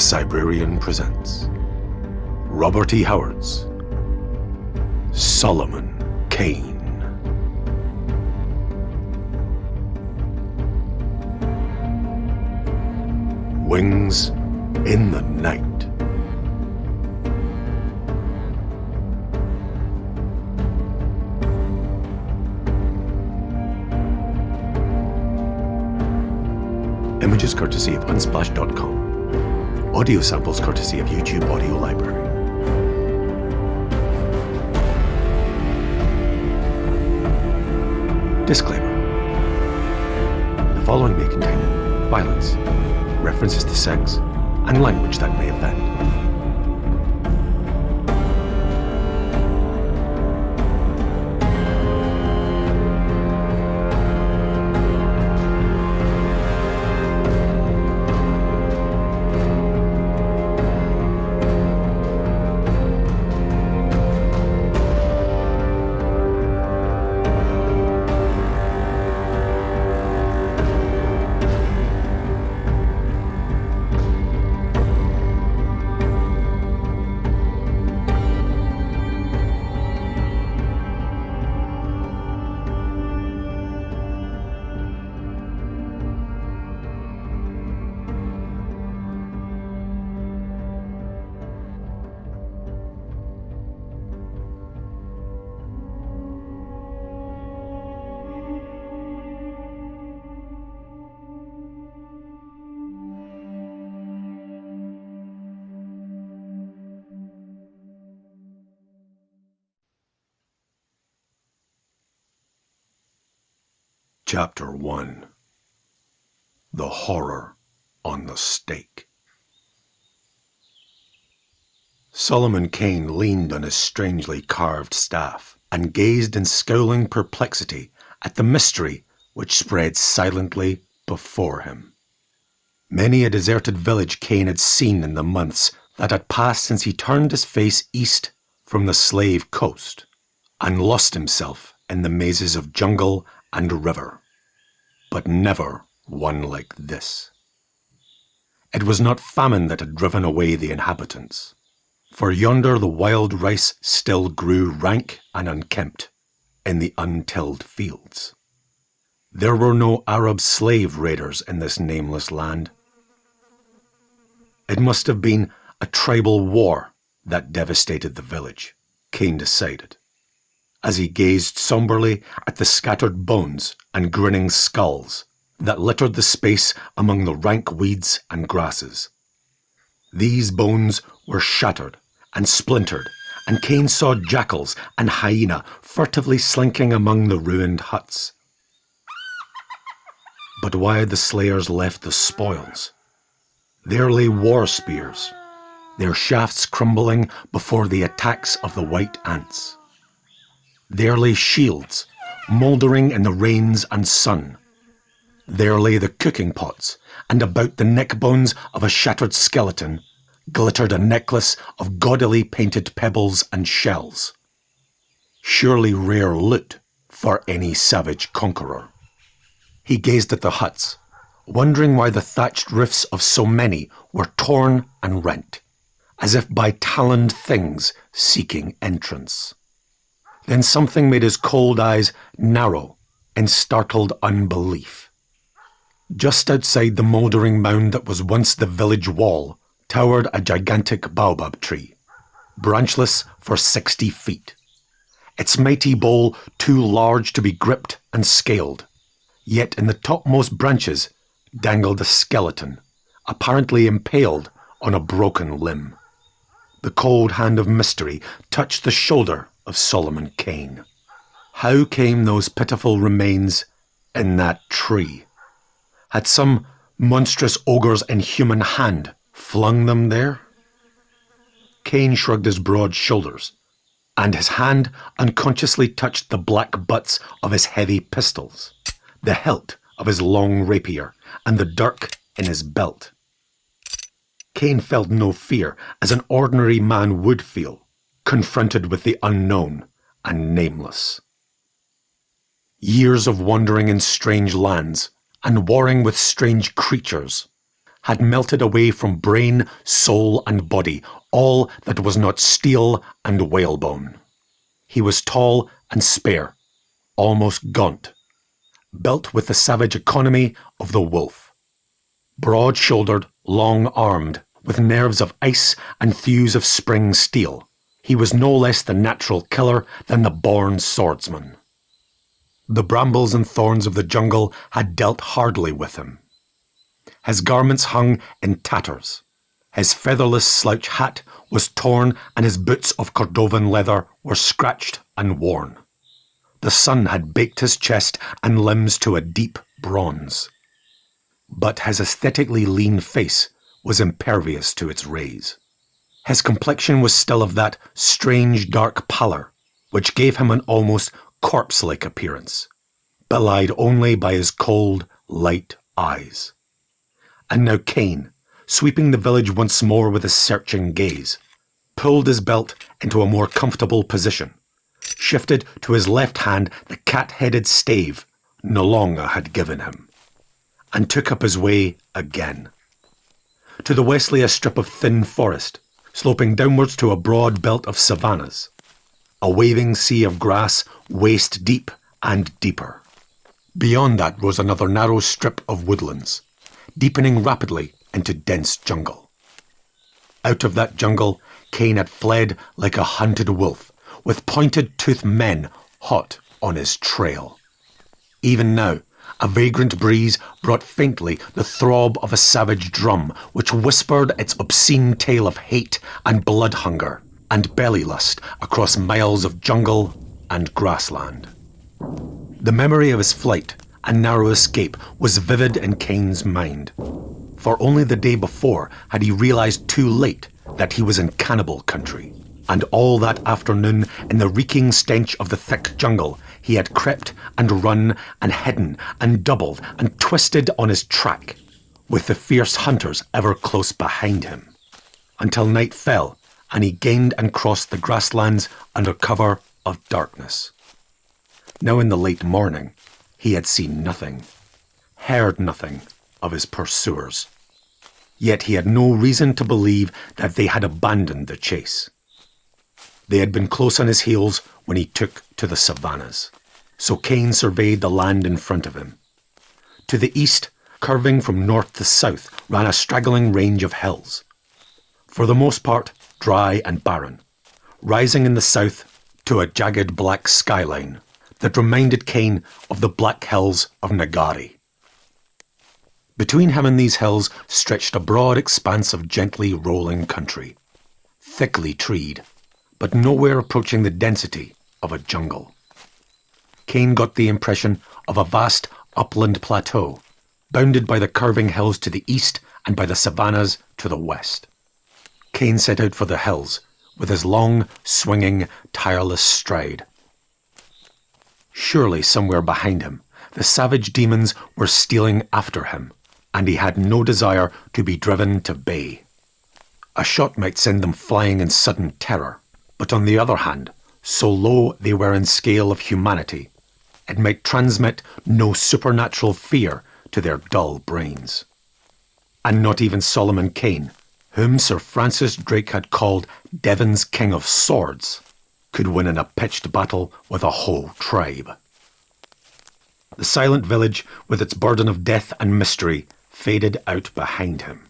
The Cybrarian presents Robert E. Howard's Solomon Kane. Wings in the Night. Images courtesy of Unsplash.com. Audio samples courtesy of YouTube Audio Library. Disclaimer. The following may contain violence, references to sex, and language that may offend. Chapter 1. The Horror on the Stake. Solomon Kane leaned on his strangely carved staff and gazed in scowling perplexity at the mystery which spread silently before him. Many a deserted village Kane had seen in the months that had passed since he turned his face east from the Slave Coast and lost himself in the mazes of jungle and river, but never one like this. It was not famine that had driven away the inhabitants, for yonder the wild rice still grew rank and unkempt in the untilled fields. There were no Arab slave raiders in this nameless land. It must have been a tribal war that devastated the village, Kane decided, as he gazed somberly at the scattered bones and grinning skulls that littered the space among the rank weeds and grasses. These bones were shattered and splintered, and Kane saw jackals and hyena furtively slinking among the ruined huts. But why had the slayers left the spoils? There lay war spears, their shafts crumbling before the attacks of the white ants. There lay shields, mouldering in the rains and sun. There lay the cooking pots, and about the neck bones of a shattered skeleton glittered a necklace of gaudily painted pebbles and shells. Surely rare loot for any savage conqueror. He gazed at the huts, wondering why the thatched roofs of so many were torn and rent, as if by taloned things seeking entrance. Then something made his cold eyes narrow in startled unbelief. Just outside the mouldering mound that was once the village wall towered a gigantic baobab tree, branchless for 60 feet. Its mighty bole too large to be gripped and scaled, yet in the topmost branches dangled a skeleton, apparently impaled on a broken limb. The cold hand of mystery touched the shoulder of Solomon Kane. How came those pitiful remains in that tree? Had some monstrous ogre's inhuman hand flung them there? Kane shrugged his broad shoulders, and his hand unconsciously touched the black butts of his heavy pistols, the hilt of his long rapier, and the dirk in his belt. Kane felt no fear, as an ordinary man would feel, confronted with the unknown and nameless. Years of wandering in strange lands and warring with strange creatures had melted away from brain, soul, and body all that was not steel and whalebone. He was tall and spare, almost gaunt, built with the savage economy of the wolf. Broad-shouldered, long-armed, with nerves of ice and thews of spring steel, he was no less the natural killer than the born swordsman. The brambles and thorns of the jungle had dealt hardly with him. His garments hung in tatters. His featherless slouch hat was torn and his boots of Cordovan leather were scratched and worn. The sun had baked his chest and limbs to a deep bronze. But his aesthetically lean face was impervious to its rays. His complexion was still of that strange dark pallor which gave him an almost corpse-like appearance, belied only by his cold, light eyes. And now Kane, sweeping the village once more with his searching gaze, pulled his belt into a more comfortable position, shifted to his left hand the cat-headed stave Nolonga had given him, and took up his way again. To the west lay a strip of thin forest, sloping downwards to a broad belt of savannas, a waving sea of grass waist deep and deeper. Beyond that rose another narrow strip of woodlands, deepening rapidly into dense jungle. Out of that jungle, Kane had fled like a hunted wolf, with pointed-toothed men hot on his trail. Even now, a vagrant breeze brought faintly the throb of a savage drum, which whispered its obscene tale of hate and blood hunger and belly lust across miles of jungle and grassland. The memory of his flight and narrow escape was vivid in Kane's mind, for only the day before had he realized too late that he was in cannibal country, and all that afternoon in the reeking stench of the thick jungle he had crept and run and hidden and doubled and twisted on his track, with the fierce hunters ever close behind him, until night fell and he gained and crossed the grasslands under cover of darkness. Now in the late morning, he had seen nothing, heard nothing of his pursuers. Yet he had no reason to believe that they had abandoned the chase. They had been close on his heels when he took to the savannas, so Kane surveyed the land in front of him. To the east, curving from north to south, ran a straggling range of hills, for the most part dry and barren, rising in the south to a jagged black skyline that reminded Kane of the Black Hills of Nagari. Between him and these hills stretched a broad expanse of gently rolling country, thickly treed, but nowhere approaching the density of a jungle. Kane got the impression of a vast upland plateau, bounded by the curving hills to the east and by the savannas to the west. Kane set out for the hills, with his long, swinging, tireless stride. Surely somewhere behind him, the savage demons were stealing after him, and he had no desire to be driven to bay. A shot might send them flying in sudden terror, but on the other hand, so low they were in scale of humanity, it might transmit no supernatural fear to their dull brains. And not even Solomon Kane, whom Sir Francis Drake had called Devon's King of Swords, could win in a pitched battle with a whole tribe. The silent village, with its burden of death and mystery, faded out behind him.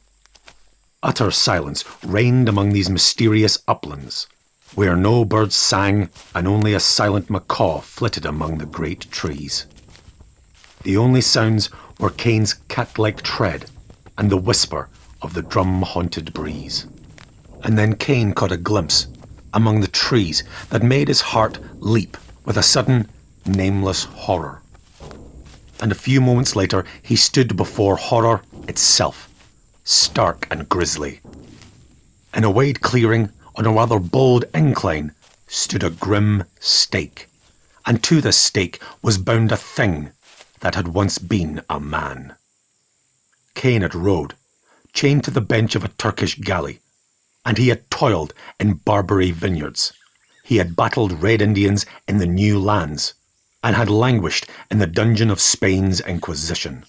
Utter silence reigned among these mysterious uplands, where no birds sang and only a silent macaw flitted among the great trees. The only sounds were Kane's cat-like tread and the whisper of the drum-haunted breeze. And then Kane caught a glimpse among the trees that made his heart leap with a sudden, nameless horror. And a few moments later he stood before horror itself, stark and grisly. In a wide clearing, on a rather bold incline, stood a grim stake, and to this stake was bound a thing that had once been a man. Kane had rowed, chained to the bench of a Turkish galley, and he had toiled in Barbary vineyards. He had battled Red Indians in the new lands, and had languished in the dungeon of Spain's Inquisition.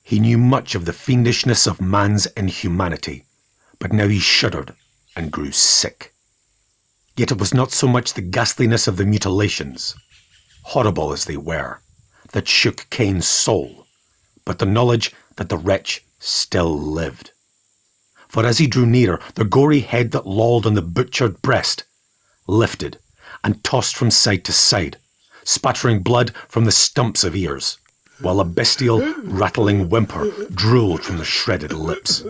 He knew much of the fiendishness of man's inhumanity, but now he shuddered and grew sick. Yet it was not so much the ghastliness of the mutilations, horrible as they were, that shook Kane's soul, but the knowledge that the wretch still lived. For as he drew nearer, the gory head that lolled on the butchered breast lifted and tossed from side to side, spattering blood from the stumps of ears, while a bestial, rattling whimper drooled from the shredded lips.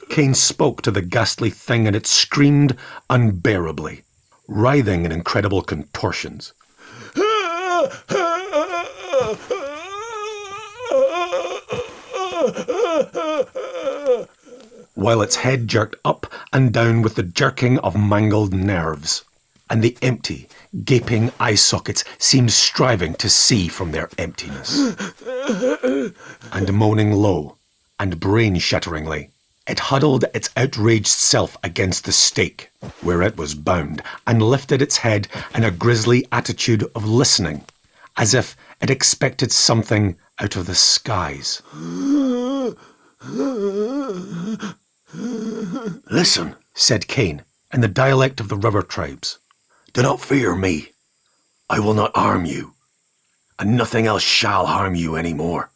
Kane spoke to the ghastly thing, and it screamed unbearably, writhing in incredible contortions. While its head jerked up and down with the jerking of mangled nerves, and the empty, gaping eye sockets seemed striving to see from their emptiness. And moaning low and brain-shatteringly, it huddled its outraged self against the stake where it was bound, and lifted its head in a grisly attitude of listening, as if it expected something out of the skies. "Listen," said Kane, in the dialect of the river tribes. "Do not fear me. I will not harm you, and nothing else shall harm you any more.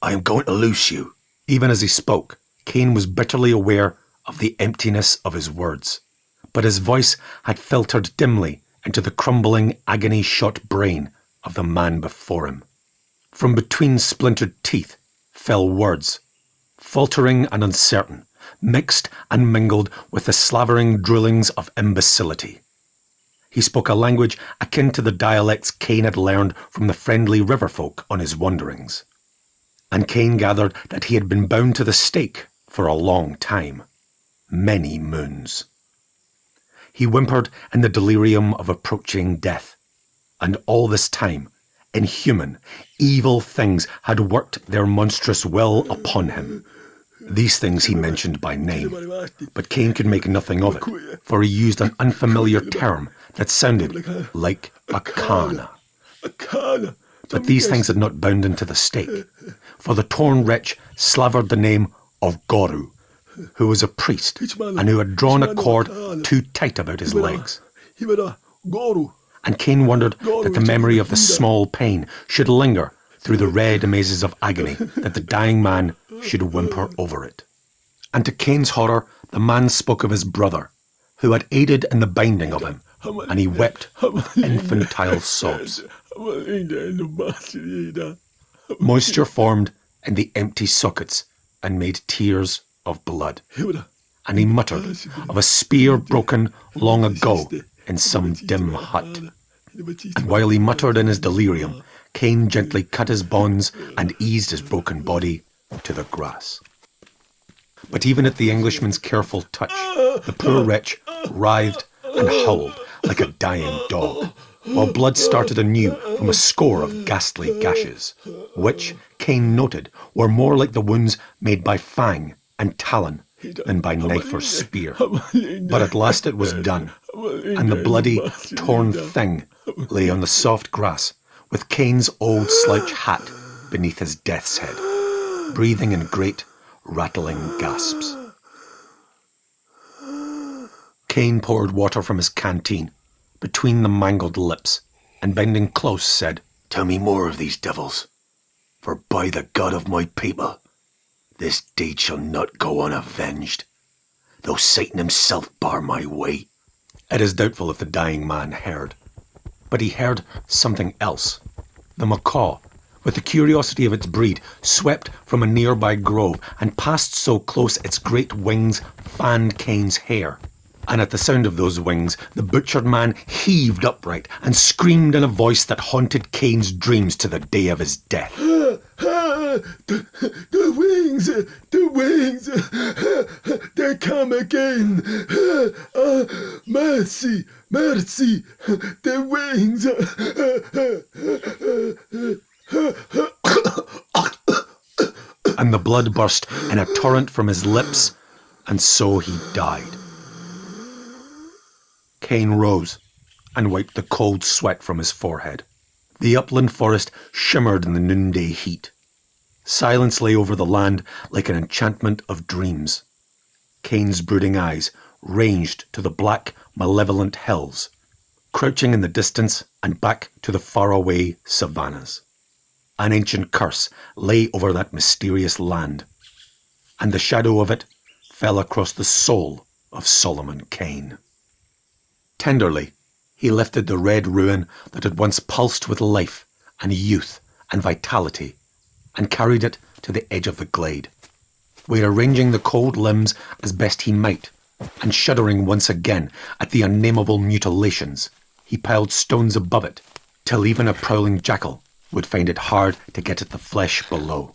I am going to loose you." Even as he spoke, Kane was bitterly aware of the emptiness of his words, but his voice had filtered dimly into the crumbling, agony-shot brain of the man before him. From between splintered teeth fell words, faltering and uncertain, mixed and mingled with the slavering droolings of imbecility. He spoke a language akin to the dialects Kane had learned from the friendly river folk on his wanderings, and Kane gathered that he had been bound to the stake for a long time, many moons. He whimpered in the delirium of approaching death, and all this time, inhuman, evil things had worked their monstrous will upon him. These things he mentioned by name, but Kane could make nothing of it, for he used an unfamiliar term that sounded like a kana. But these things had not bound him to the stake, for the torn wretch slavered the name of Goru, who was a priest, and who had drawn a cord too tight about his legs. And Kane wondered that the memory of the small pain should linger through the red mazes of agony, that the dying man should whimper over it. And to Kane's horror, the man spoke of his brother, who had aided in the binding of him, and he wept with infantile sobs. Moisture formed in the empty sockets and made tears of blood, and he muttered of a spear broken long ago in some dim hut. And while he muttered in his delirium, Kane gently cut his bonds and eased his broken body to the grass. But even at the Englishman's careful touch, the poor wretch writhed and howled like a dying dog, while blood started anew from a score of ghastly gashes, which, Kane noted, were more like the wounds made by fang and talon than by knife or spear. But at last it was done, and the bloody, torn thing lay on the soft grass, with Kane's old slouch hat beneath his death's head, breathing in great, rattling gasps. Kane poured water from his canteen between the mangled lips, and bending close said, "Tell me more of these devils, for by the God of my people, this deed shall not go unavenged, though Satan himself bar my way." It is doubtful if the dying man heard, but he heard something else. The macaw, with the curiosity of its breed, swept from a nearby grove and passed so close its great wings fanned Kane's hair. And at the sound of those wings, the butchered man heaved upright and screamed in a voice that haunted Kane's dreams to the day of his death. The wings, they come again. Mercy, the wings. And the blood burst in a torrent from his lips, and so he died. Kane rose and wiped the cold sweat from his forehead. The upland forest shimmered in the noonday heat. Silence lay over the land like an enchantment of dreams. Kane's brooding eyes ranged to the black, malevolent hills, crouching in the distance and back to the faraway savannas. An ancient curse lay over that mysterious land, and the shadow of it fell across the soul of Solomon Kane. Tenderly, he lifted the red ruin that had once pulsed with life and youth and vitality, and carried it to the edge of the glade, where, arranging the cold limbs as best he might, and shuddering once again at the unnameable mutilations, he piled stones above it, till even a prowling jackal would find it hard to get at the flesh below.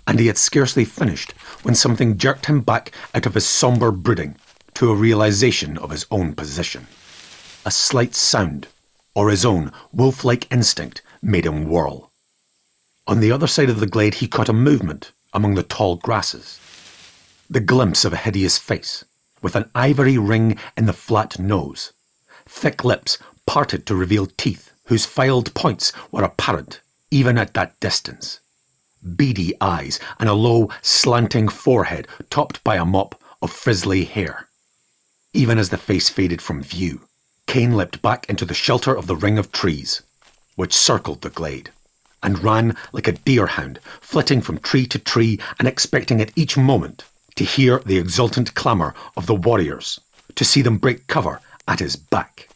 And he had scarcely finished when something jerked him back out of his sombre brooding to a realization of his own position. A slight sound, or his own wolf-like instinct, made him whirl. On the other side of the glade he caught a movement among the tall grasses. The glimpse of a hideous face, with an ivory ring in the flat nose, thick lips parted to reveal teeth whose filed points were apparent even at that distance, beady eyes and a low, slanting forehead topped by a mop of frizzly hair. Even as the face faded from view, Kane leapt back into the shelter of the ring of trees, which circled the glade, and ran like a deerhound, flitting from tree to tree and expecting at each moment to hear the exultant clamour of the warriors, to see them break cover at his back.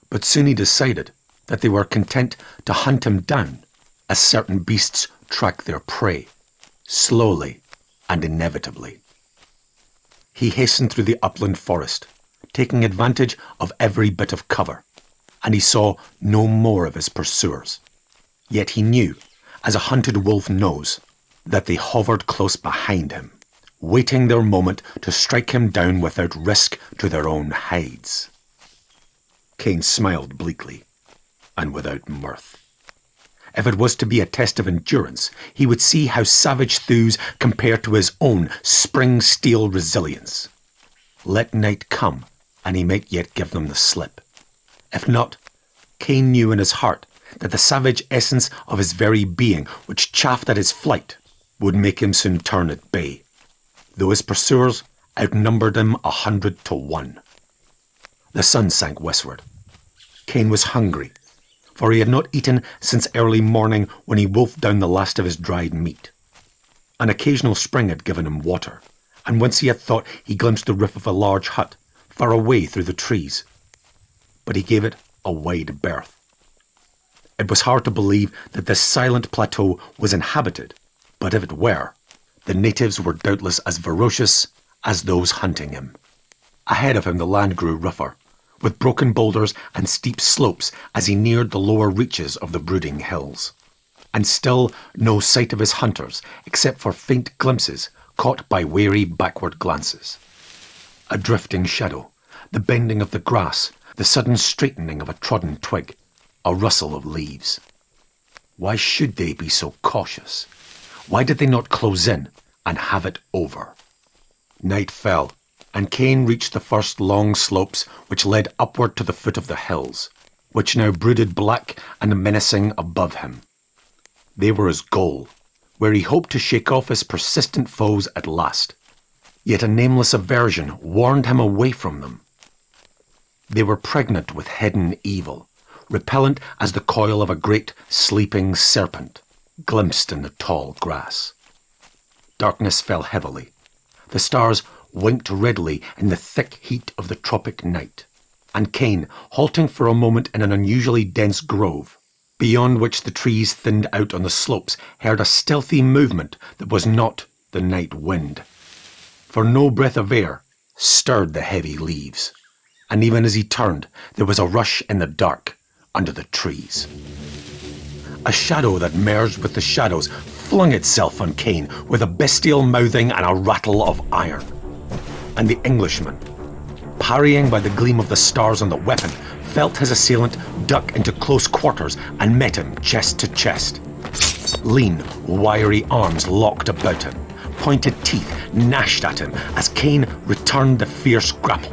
But soon he decided that they were content to hunt him down, as certain beasts track their prey, slowly and inevitably. He hastened through the upland forest, taking advantage of every bit of cover, and he saw no more of his pursuers. Yet he knew, as a hunted wolf knows, that they hovered close behind him, waiting their moment to strike him down without risk to their own hides. Kane smiled bleakly, and without mirth. If it was to be a test of endurance, he would see how savage thews compared to his own spring steel resilience. Let night come, and he might yet give them the slip. If not, Kane knew in his heart that the savage essence of his very being, which chafed at his flight, would make him soon turn at bay, though his pursuers outnumbered him 100 to 1. The sun sank westward. Kane was hungry, for he had not eaten since early morning when he wolfed down the last of his dried meat. An occasional spring had given him water, and once he had thought he glimpsed the roof of a large hut far away through the trees. But he gave it a wide berth. It was hard to believe that this silent plateau was inhabited, but if it were, the natives were doubtless as ferocious as those hunting him. Ahead of him the land grew rougher, with broken boulders and steep slopes as he neared the lower reaches of the brooding hills. And still no sight of his hunters, except for faint glimpses caught by wary backward glances. A drifting shadow, the bending of the grass, the sudden straightening of a trodden twig, a rustle of leaves. Why should they be so cautious? Why did they not close in and have it over? Night fell, and Kane reached the first long slopes which led upward to the foot of the hills, which now brooded black and menacing above him. They were his goal, where he hoped to shake off his persistent foes at last. Yet a nameless aversion warned him away from them. They were pregnant with hidden evil, repellent as the coil of a great sleeping serpent, glimpsed in the tall grass. Darkness fell heavily. The stars winked redly in the thick heat of the tropic night, and Kane, halting for a moment in an unusually dense grove, beyond which the trees thinned out on the slopes, heard a stealthy movement that was not the night wind. For no breath of air stirred the heavy leaves, and even as he turned, there was a rush in the dark under the trees. A shadow that merged with the shadows flung itself on Kane with a bestial mouthing and a rattle of iron. And the Englishman, parrying by the gleam of the stars on the weapon, felt his assailant duck into close quarters and met him chest to chest. Lean, wiry arms locked about him. Pointed teeth gnashed at him as Kane returned the fierce grapple.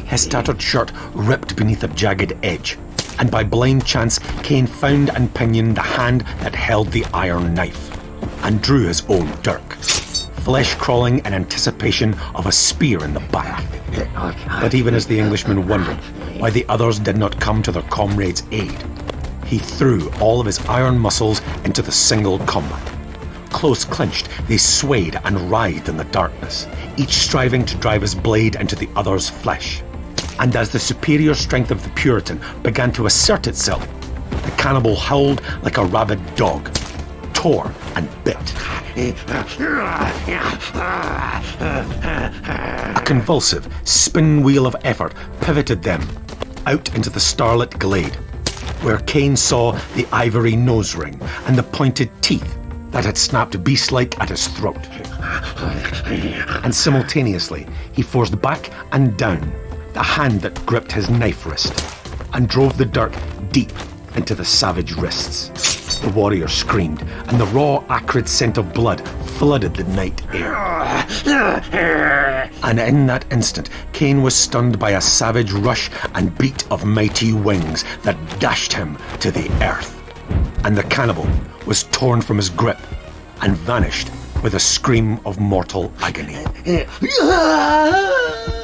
His tattered shirt ripped beneath a jagged edge, and by blind chance Kane found and pinioned the hand that held the iron knife, and drew his own dirk, flesh crawling in anticipation of a spear in the back. But even as the Englishman wondered why the others did not come to their comrade's aid, he threw all of his iron muscles into the single combat. Close clinched, they swayed and writhed in the darkness, each striving to drive his blade into the other's flesh. And as the superior strength of the Puritan began to assert itself, the cannibal howled like a rabid dog, tore and bit. A convulsive spin wheel of effort pivoted them out into the starlit glade, where Kane saw the ivory nose ring and the pointed teeth that had snapped beast-like at his throat. And simultaneously, he forced back and down the hand that gripped his knife wrist and drove the dirk deep into the savage wrists. The warrior screamed, and the raw, acrid scent of blood flooded the night air. And in that instant, Kane was stunned by a savage rush and beat of mighty wings that dashed him to the earth. And the cannibal was torn from his grip and vanished with a scream of mortal agony.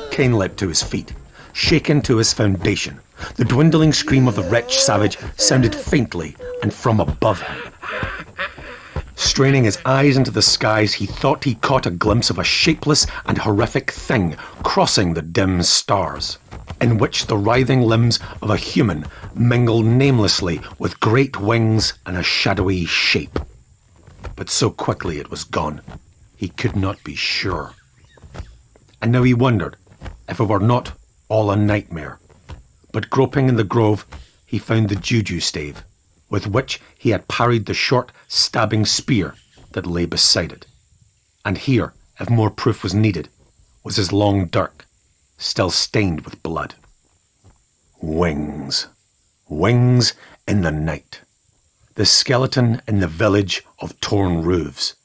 Kane leapt to his feet, shaken to his foundation. The dwindling scream of the wretched savage sounded faintly and from above him. Straining his eyes into the skies, he thought he caught a glimpse of a shapeless and horrific thing crossing the dim stars, in which the writhing limbs of a human mingled namelessly with great wings and a shadowy shape. But so quickly it was gone, he could not be sure. And now he wondered if it were not all a nightmare. But groping in the grove, he found the juju stave, with which he had parried the short, stabbing spear that lay beside it. And here, if more proof was needed, was his long dirk, still stained with blood. Wings. Wings in the night. The skeleton in the village of torn roofs.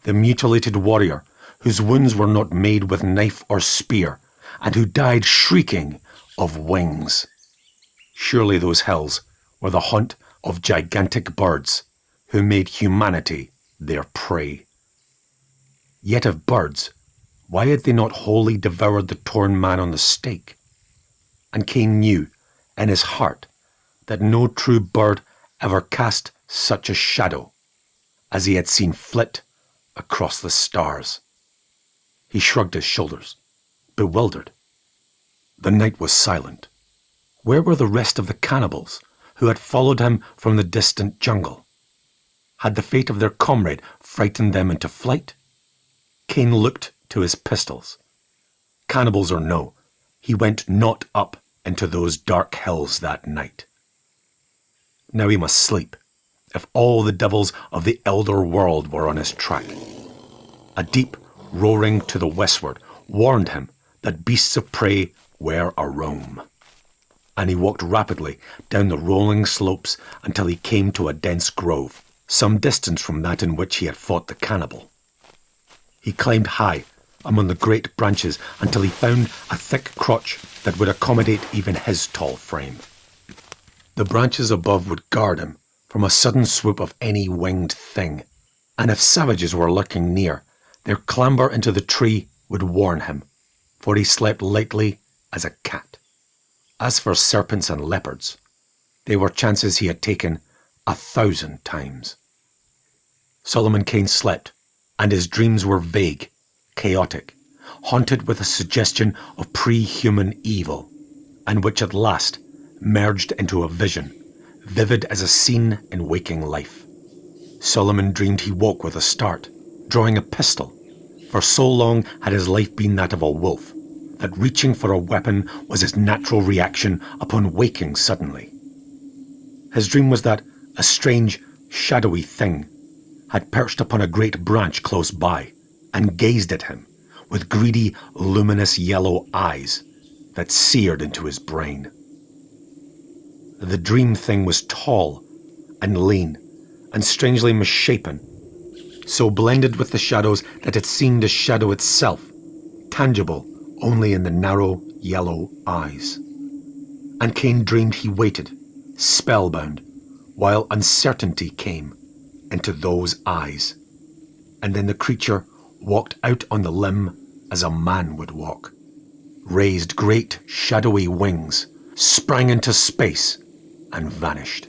The mutilated warrior whose wounds were not made with knife or spear, and who died shrieking of wings. Surely those hills were the haunt of gigantic birds who made humanity their prey. Yet if birds, why had they not wholly devoured the torn man on the stake? And Kane knew, in his heart, that no true bird ever cast such a shadow as he had seen flit across the stars. He shrugged his shoulders, bewildered. The night was silent. Where were the rest of the cannibals who had followed him from the distant jungle? Had the fate of their comrade frightened them into flight? Kane looked to his pistols. Cannibals or no, he went not up into those dark hills that night. Now he must sleep, if all the devils of the elder world were on his track. A deep roaring to the westward warned him that beasts of prey were aroam. And he walked rapidly down the rolling slopes until he came to a dense grove, some distance from that in which he had fought the cannibal. He climbed high among the great branches until he found a thick crotch that would accommodate even his tall frame. The branches above would guard him from a sudden swoop of any winged thing, and if savages were lurking near, their clamber into the tree would warn him, for he slept lightly as a cat. As for serpents and leopards, they were chances he had taken 1,000 times. Solomon Kane slept, and his dreams were vague, chaotic, haunted with a suggestion of pre-human evil, and which at last merged into a vision, vivid as a scene in waking life. Solomon dreamed he woke with a start, drawing a pistol, for so long had his life been that of a wolf, that reaching for a weapon was his natural reaction upon waking suddenly. His dream was that a strange, shadowy thing had perched upon a great branch close by and gazed at him with greedy, luminous yellow eyes that seared into his brain. The dream thing was tall and lean and strangely misshapen, so blended with the shadows that it seemed a shadow itself, tangible only in the narrow yellow eyes. And Kane dreamed he waited, spellbound, while uncertainty came into those eyes. And then the creature walked out on the limb as a man would walk, raised great shadowy wings, sprang into space, and vanished.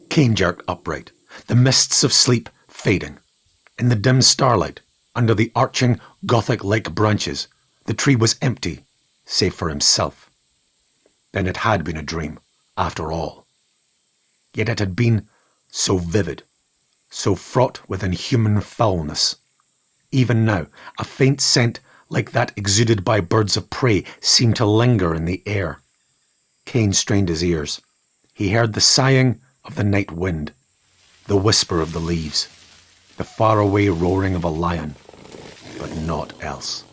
Kane jerked upright, the mists of sleep fading. In the dim starlight, under the arching Gothic-like branches, the tree was empty, save for himself. Then it had been a dream, after all. Yet it had been so vivid, so fraught with inhuman foulness. Even now, a faint scent like that exuded by birds of prey seemed to linger in the air. Kane strained his ears. He heard the sighing of the night wind, the whisper of the leaves, the faraway roaring of a lion, but naught else.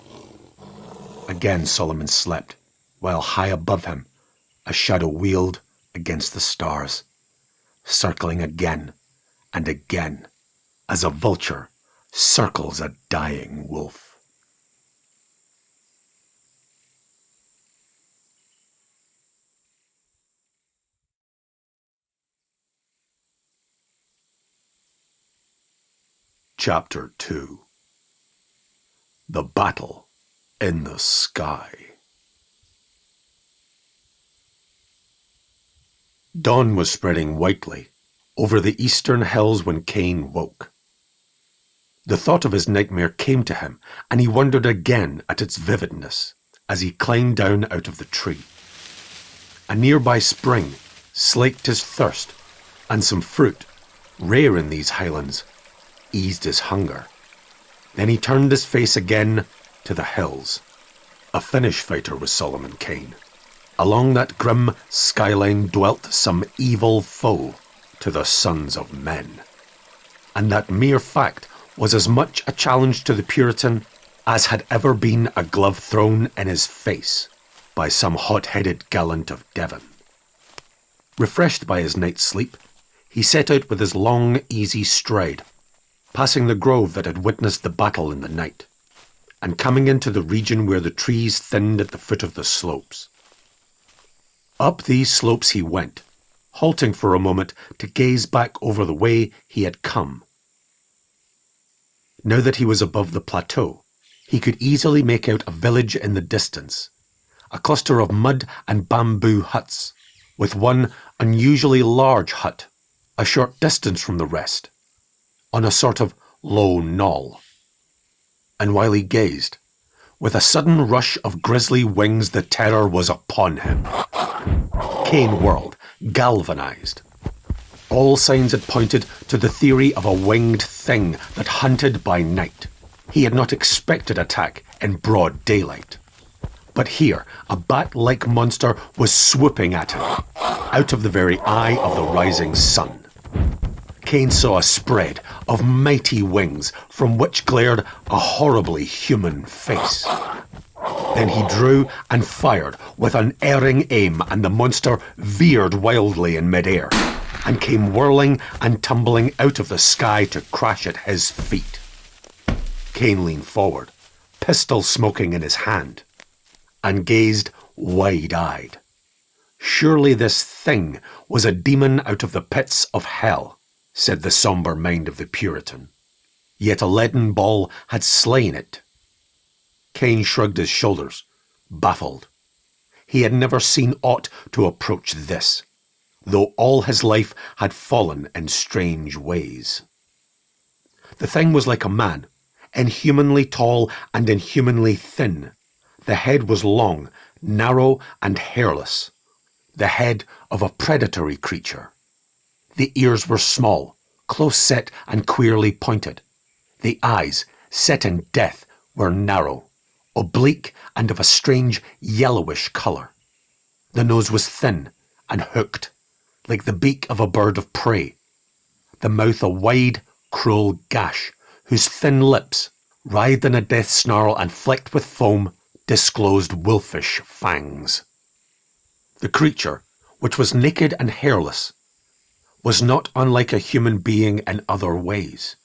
Again Solomon slept, while high above him a shadow wheeled against the stars, circling again and again, as a vulture circles a dying wolf. Chapter 2. The Battle in the Sky. Dawn was spreading whitely over the eastern hills when Kane woke. The thought of his nightmare came to him, and he wondered again at its vividness as he climbed down out of the tree. A nearby spring slaked his thirst, and some fruit, rare in these highlands, eased his hunger. Then he turned his face again to the hills. A Finnish fighter was Solomon Kane. Along that grim skyline dwelt some evil foe to the sons of men. And that mere fact was as much a challenge to the Puritan as had ever been a glove thrown in his face by some hot-headed gallant of Devon. Refreshed by his night's sleep, he set out with his long, easy stride, passing the grove that had witnessed the battle in the night, and coming into the region where the trees thinned at the foot of the slopes. Up these slopes he went, halting for a moment to gaze back over the way he had come. Now that he was above the plateau, he could easily make out a village in the distance, a cluster of mud and bamboo huts, with one unusually large hut a short distance from the rest, on a sort of low knoll. And while he gazed, with a sudden rush of grisly wings the terror was upon him. Kane whirled, galvanized. All signs had pointed to the theory of a winged thing that hunted by night. He had not expected attack in broad daylight. But here, a bat-like monster was swooping at him, out of the very eye of the rising sun. Kane saw a spread of mighty wings from which glared a horribly human face. Then he drew and fired with unerring aim, and the monster veered wildly in midair and came whirling and tumbling out of the sky to crash at his feet. Kane leaned forward, pistol smoking in his hand, and gazed wide-eyed. Surely this thing was a demon out of the pits of hell, said the sombre mind of the Puritan. Yet a leaden ball had slain it. Kane shrugged his shoulders, baffled. He had never seen aught to approach this, though all his life had fallen in strange ways. The thing was like a man, inhumanly tall and inhumanly thin. The head was long, narrow, and hairless, the head of a predatory creature. The ears were small, close-set and queerly pointed. The eyes, set in death, were narrow, oblique, and of a strange yellowish colour. The nose was thin and hooked, like the beak of a bird of prey. The mouth a wide, cruel gash, whose thin lips, writhed in a death snarl and flecked with foam, disclosed wolfish fangs. The creature, which was naked and hairless, was not unlike a human being in other ways.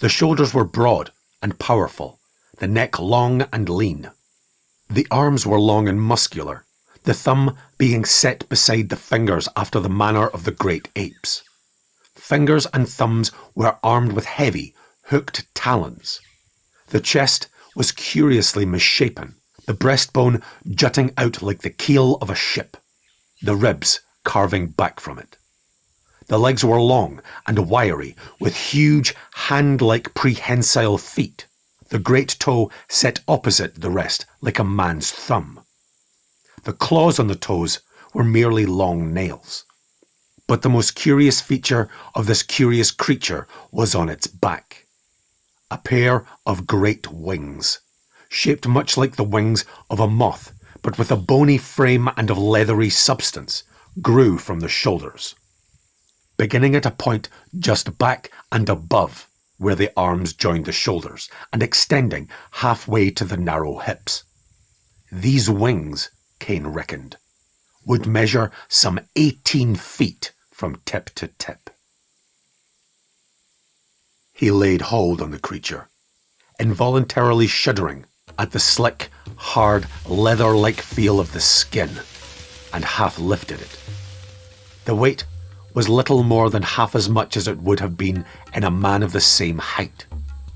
The shoulders were broad and powerful, the neck long and lean. The arms were long and muscular, the thumb being set beside the fingers after the manner of the great apes. Fingers and thumbs were armed with heavy, hooked talons. The chest was curiously misshapen, the breastbone jutting out like the keel of a ship, the ribs carving back from it. The legs were long and wiry, with huge, hand-like prehensile feet, the great toe set opposite the rest like a man's thumb. The claws on the toes were merely long nails. But the most curious feature of this curious creature was on its back. A pair of great wings, shaped much like the wings of a moth, but with a bony frame and of leathery substance, grew from the shoulders, beginning at a point just back and above where the arms joined the shoulders, and extending halfway to the narrow hips. These wings, Kane reckoned, would measure some 18 feet from tip to tip. He laid hold on the creature, involuntarily shuddering at the slick, hard, leather-like feel of the skin, and half lifted it. The weight was little more than half as much as it would have been in a man of the same height,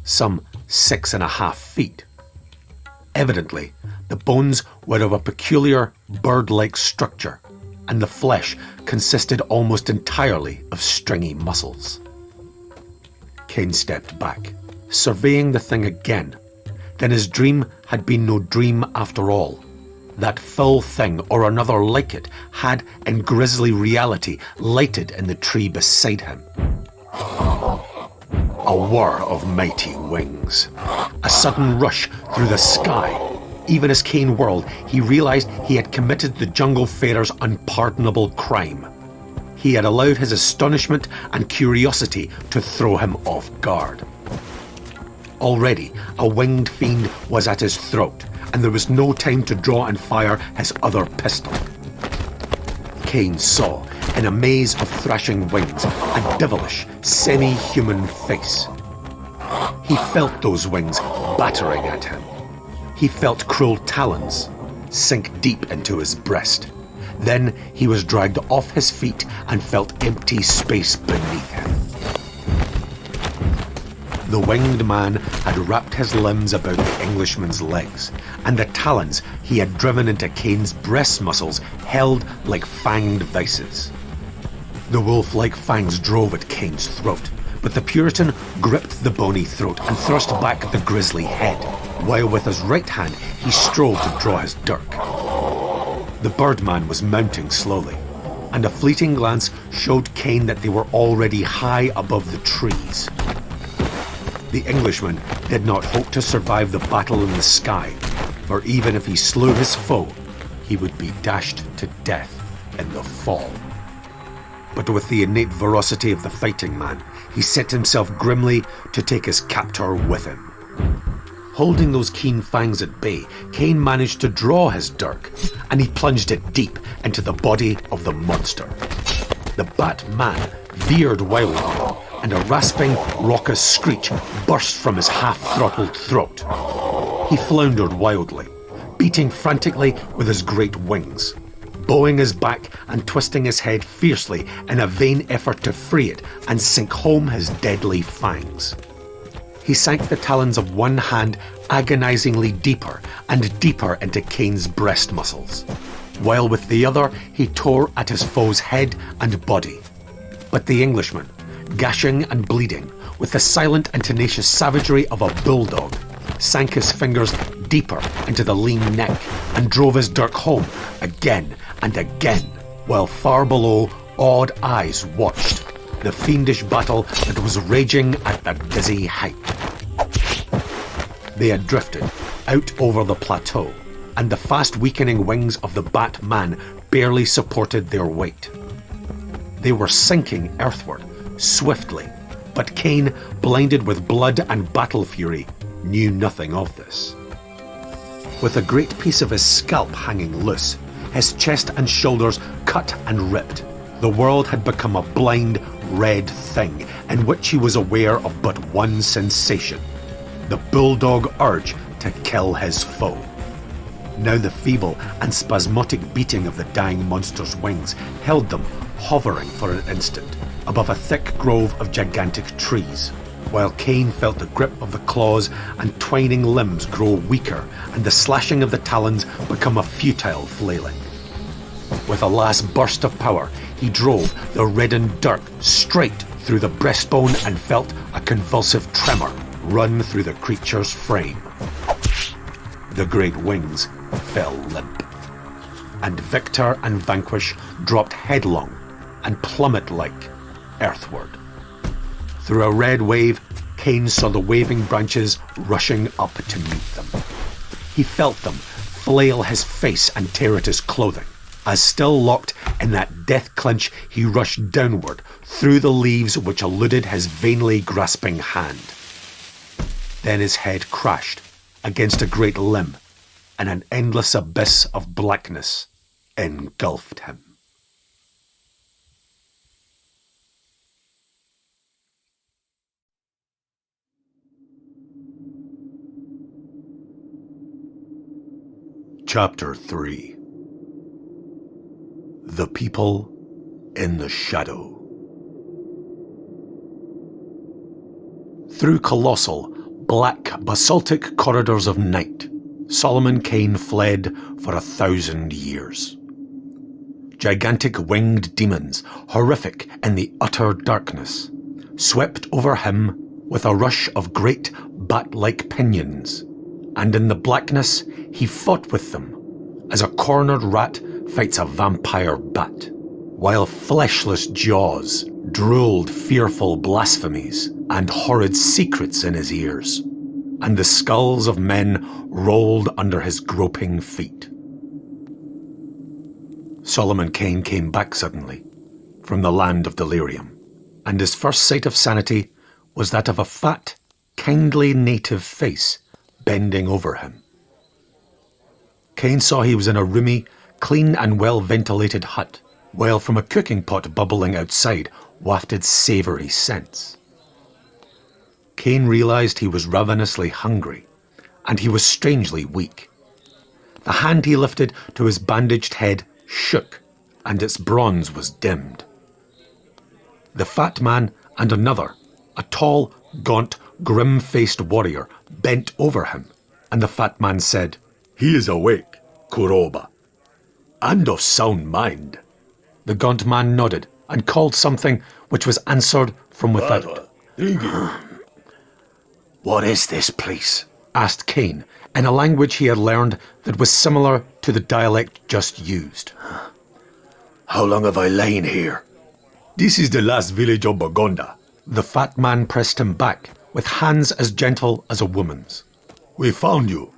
some 6.5 feet. Evidently, the bones were of a peculiar bird-like structure, and the flesh consisted almost entirely of stringy muscles. Kane stepped back, surveying the thing again. Then his dream had been no dream after all. That full thing, or another like it, had in grisly reality lighted in the tree beside him. A whir of mighty wings. A sudden rush through the sky. Even as Kane whirled, he realized he had committed the jungle farer's unpardonable crime. He had allowed his astonishment and curiosity to throw him off guard. Already, a winged fiend was at his throat, and there was no time to draw and fire his other pistol. Kane saw, in a maze of thrashing wings, a devilish, semi-human face. He felt those wings battering at him. He felt cruel talons sink deep into his breast. Then he was dragged off his feet and felt empty space beneath him. The winged man had wrapped his limbs about the Englishman's legs, and the talons he had driven into Kane's breast muscles held like fanged vices. The wolf-like fangs drove at Kane's throat, but the Puritan gripped the bony throat and thrust back the grisly head, while with his right hand he strove to draw his dirk. The birdman was mounting slowly, and a fleeting glance showed Kane that they were already high above the trees. The Englishman did not hope to survive the battle in the sky, for even if he slew his foe, he would be dashed to death in the fall. But with the innate ferocity of the fighting man, he set himself grimly to take his captor with him. Holding those keen fangs at bay, Kane managed to draw his dirk, and he plunged it deep into the body of the monster. The Batman veered wildly, and a rasping, raucous screech burst from his half-throttled throat. He floundered wildly, beating frantically with his great wings, bowing his back and twisting his head fiercely in a vain effort to free it and sink home his deadly fangs. He sank the talons of one hand agonizingly deeper and deeper into Kane's breast muscles, while with the other he tore at his foe's head and body. But the Englishman, gashing and bleeding, with the silent and tenacious savagery of a bulldog, sank his fingers deeper into the lean neck and drove his dirk home again and again, while far below awed eyes watched the fiendish battle that was raging at that dizzy height. They had drifted out over the plateau, and the fast weakening wings of the Batman barely supported their weight. They were sinking earthward, swiftly, but Kane, blinded with blood and battle fury, knew nothing of this. With a great piece of his scalp hanging loose, his chest and shoulders cut and ripped, the world had become a blind, red thing in which he was aware of but one sensation: the bulldog urge to kill his foe. Now the feeble and spasmodic beating of the dying monster's wings held them hovering for an instant above a thick grove of gigantic trees, while Kane felt the grip of the claws and twining limbs grow weaker and the slashing of the talons become a futile flailing. With a last burst of power, he drove the reddened dirk straight through the breastbone and felt a convulsive tremor run through the creature's frame. The great wings fell limp, and Victor and Vanquish dropped headlong and plummet-like earthward. Through a red wave, Kane saw the waving branches rushing up to meet them. He felt them flail his face and tear at his clothing, as still locked in that death clinch he rushed downward through the leaves which eluded his vainly grasping hand. Then his head crashed against a great limb, and an endless abyss of blackness engulfed him. Chapter 3. The People in the Shadow. Through colossal, black, basaltic corridors of night, Solomon Kane fled for 1,000 years. Gigantic winged demons, horrific in the utter darkness, swept over him with a rush of great bat-like pinions, and in the blackness he fought with them, as a cornered rat fights a vampire bat, while fleshless jaws drooled fearful blasphemies and horrid secrets in his ears, and the skulls of men rolled under his groping feet. Solomon Kane came back suddenly from the land of delirium, and his first sight of sanity was that of a fat, kindly native face bending over him. Kane saw he was in a roomy, clean and well-ventilated hut, while from a cooking pot bubbling outside wafted savoury scents. Kane realised he was ravenously hungry, and he was strangely weak. The hand he lifted to his bandaged head shook, and its bronze was dimmed. The fat man and another, a tall, gaunt, grim-faced warrior, bent over him, and the fat man said, "He is awake, Kuroba, and of sound mind." The gaunt man nodded and called something which was answered from without. "What is this place?" asked Kane, in a language he had learned that was similar to the dialect just used. "How long have I lain here?" "This is the last village of Bagonda." The fat man pressed him back, with hands as gentle as a woman's. "We found you,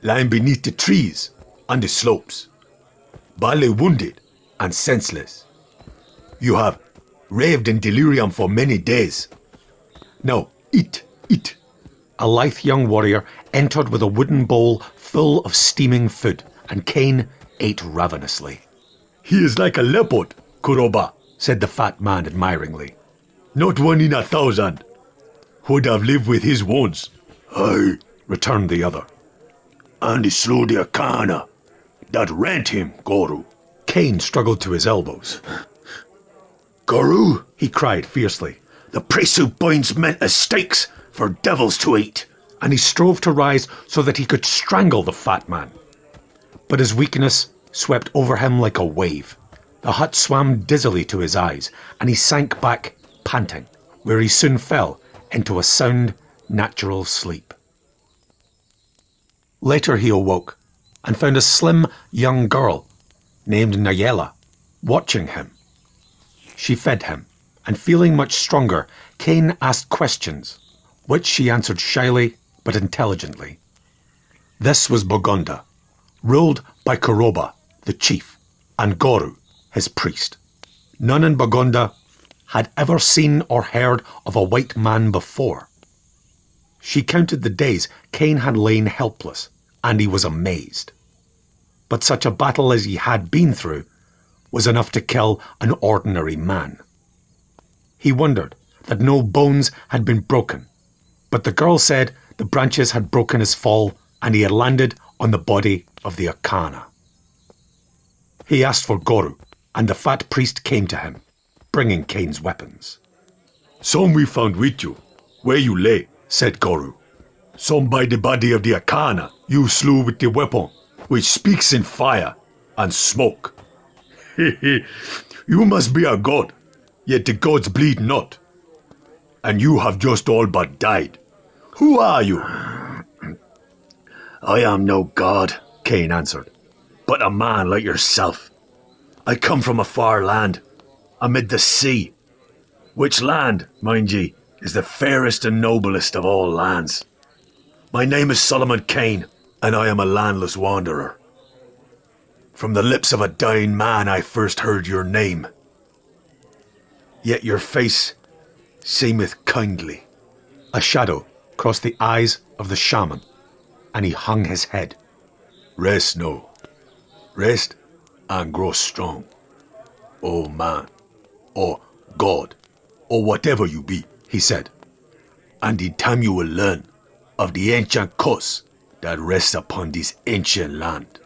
lying beneath the trees on the slopes, badly wounded and senseless. You have raved in delirium for many days. Now, eat, eat." A lithe young warrior entered with a wooden bowl full of steaming food, and Kane ate ravenously. "He is like a leopard, Kuroba," said the fat man admiringly. "Not one in 1,000 would have lived with his wounds." "Aye," returned the other. "And he slew the Akana that rent him, Goru." Kane struggled to his elbows. "Goru," he cried fiercely, "the priest who binds men as stakes for devils to eat." And he strove to rise so that he could strangle the fat man. But his weakness swept over him like a wave. The hut swam dizzily to his eyes, and he sank back, panting, where he soon fell into a sound, natural sleep. Later he awoke and found a slim young girl named Nayela watching him. She fed him, and feeling much stronger, Kane asked questions, which she answered shyly but intelligently. This was Bagonda, ruled by Kuroba, the chief, and Goru, his priest. None in Bagonda had ever seen or heard of a white man before. She counted the days Kane had lain helpless, and he was amazed. But such a battle as he had been through was enough to kill an ordinary man. He wondered that no bones had been broken, but the girl said the branches had broken his fall and he had landed on the body of the Akana. He asked for Goru, and the fat priest came to him, bringing Kane's weapons. "Some we found with you, where you lay," said Goru. "Some by the body of the Akana you slew with the weapon, which speaks in fire and smoke. You must be a god, yet the gods bleed not. And you have just all but died. Who are you?" "I am no god," Kane answered, "but a man like yourself. I come from a far land, amid the sea, which land, mind ye, is the fairest and noblest of all lands. My name is Solomon Kane, and I am a landless wanderer. From the lips of a dying man I first heard your name. Yet your face seemeth kindly." A shadow crossed the eyes of the shaman, and he hung his head. "Rest no. Rest and grow strong, O man, or God, or whatever you be," he said. "And in time you will learn of the ancient curse that rests upon this ancient land."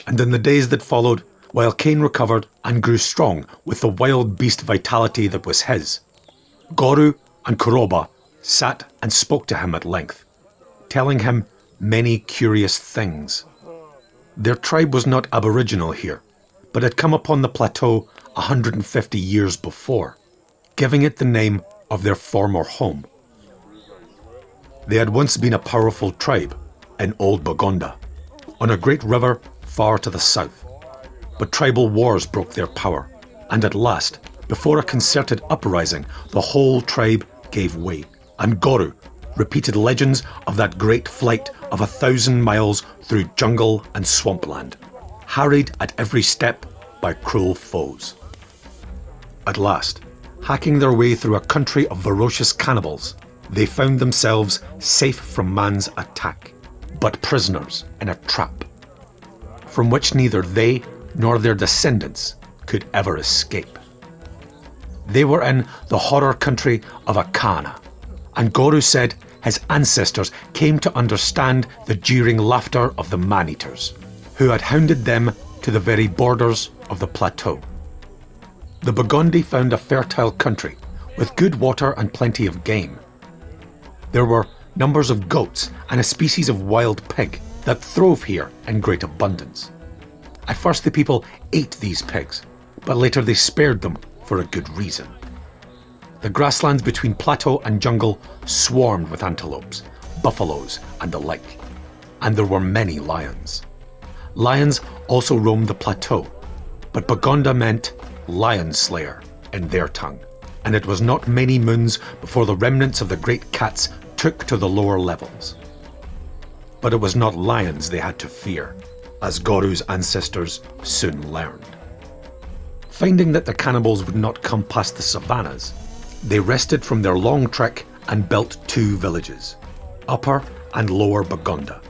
And in the days that followed, while Kane recovered and grew strong with the wild beast vitality that was his, Goru and Kuroba sat and spoke to him at length, telling him many curious things. Their tribe was not aboriginal here, but had come upon the plateau 150 years before, giving it the name of their former home. They had once been a powerful tribe in Old Bagonda, on a great river far to the south. But tribal wars broke their power, and at last, before a concerted uprising, the whole tribe gave way, and Goru repeated legends of that great flight of 1,000 miles through jungle and swampland, harried at every step by cruel foes. At last, hacking their way through a country of ferocious cannibals, they found themselves safe from man's attack, but prisoners in a trap, from which neither they nor their descendants could ever escape. They were in the horror country of Akana, and Goru said his ancestors came to understand the jeering laughter of the man-eaters, who had hounded them to the very borders of the plateau. The Burgundy found a fertile country, with good water and plenty of game. There were numbers of goats and a species of wild pig that throve here in great abundance. At first the people ate these pigs, but later they spared them for a good reason. The grasslands between plateau and jungle swarmed with antelopes, buffaloes and the like, and there were many lions. Lions also roamed the plateau, but Bagonda meant lion slayer in their tongue, and it was not many moons before the remnants of the great cats took to the lower levels. But it was not lions they had to fear, as Goru's ancestors soon learned. Finding that the cannibals would not come past the savannas, they rested from their long trek and built 2 villages, Upper and Lower Bagonda.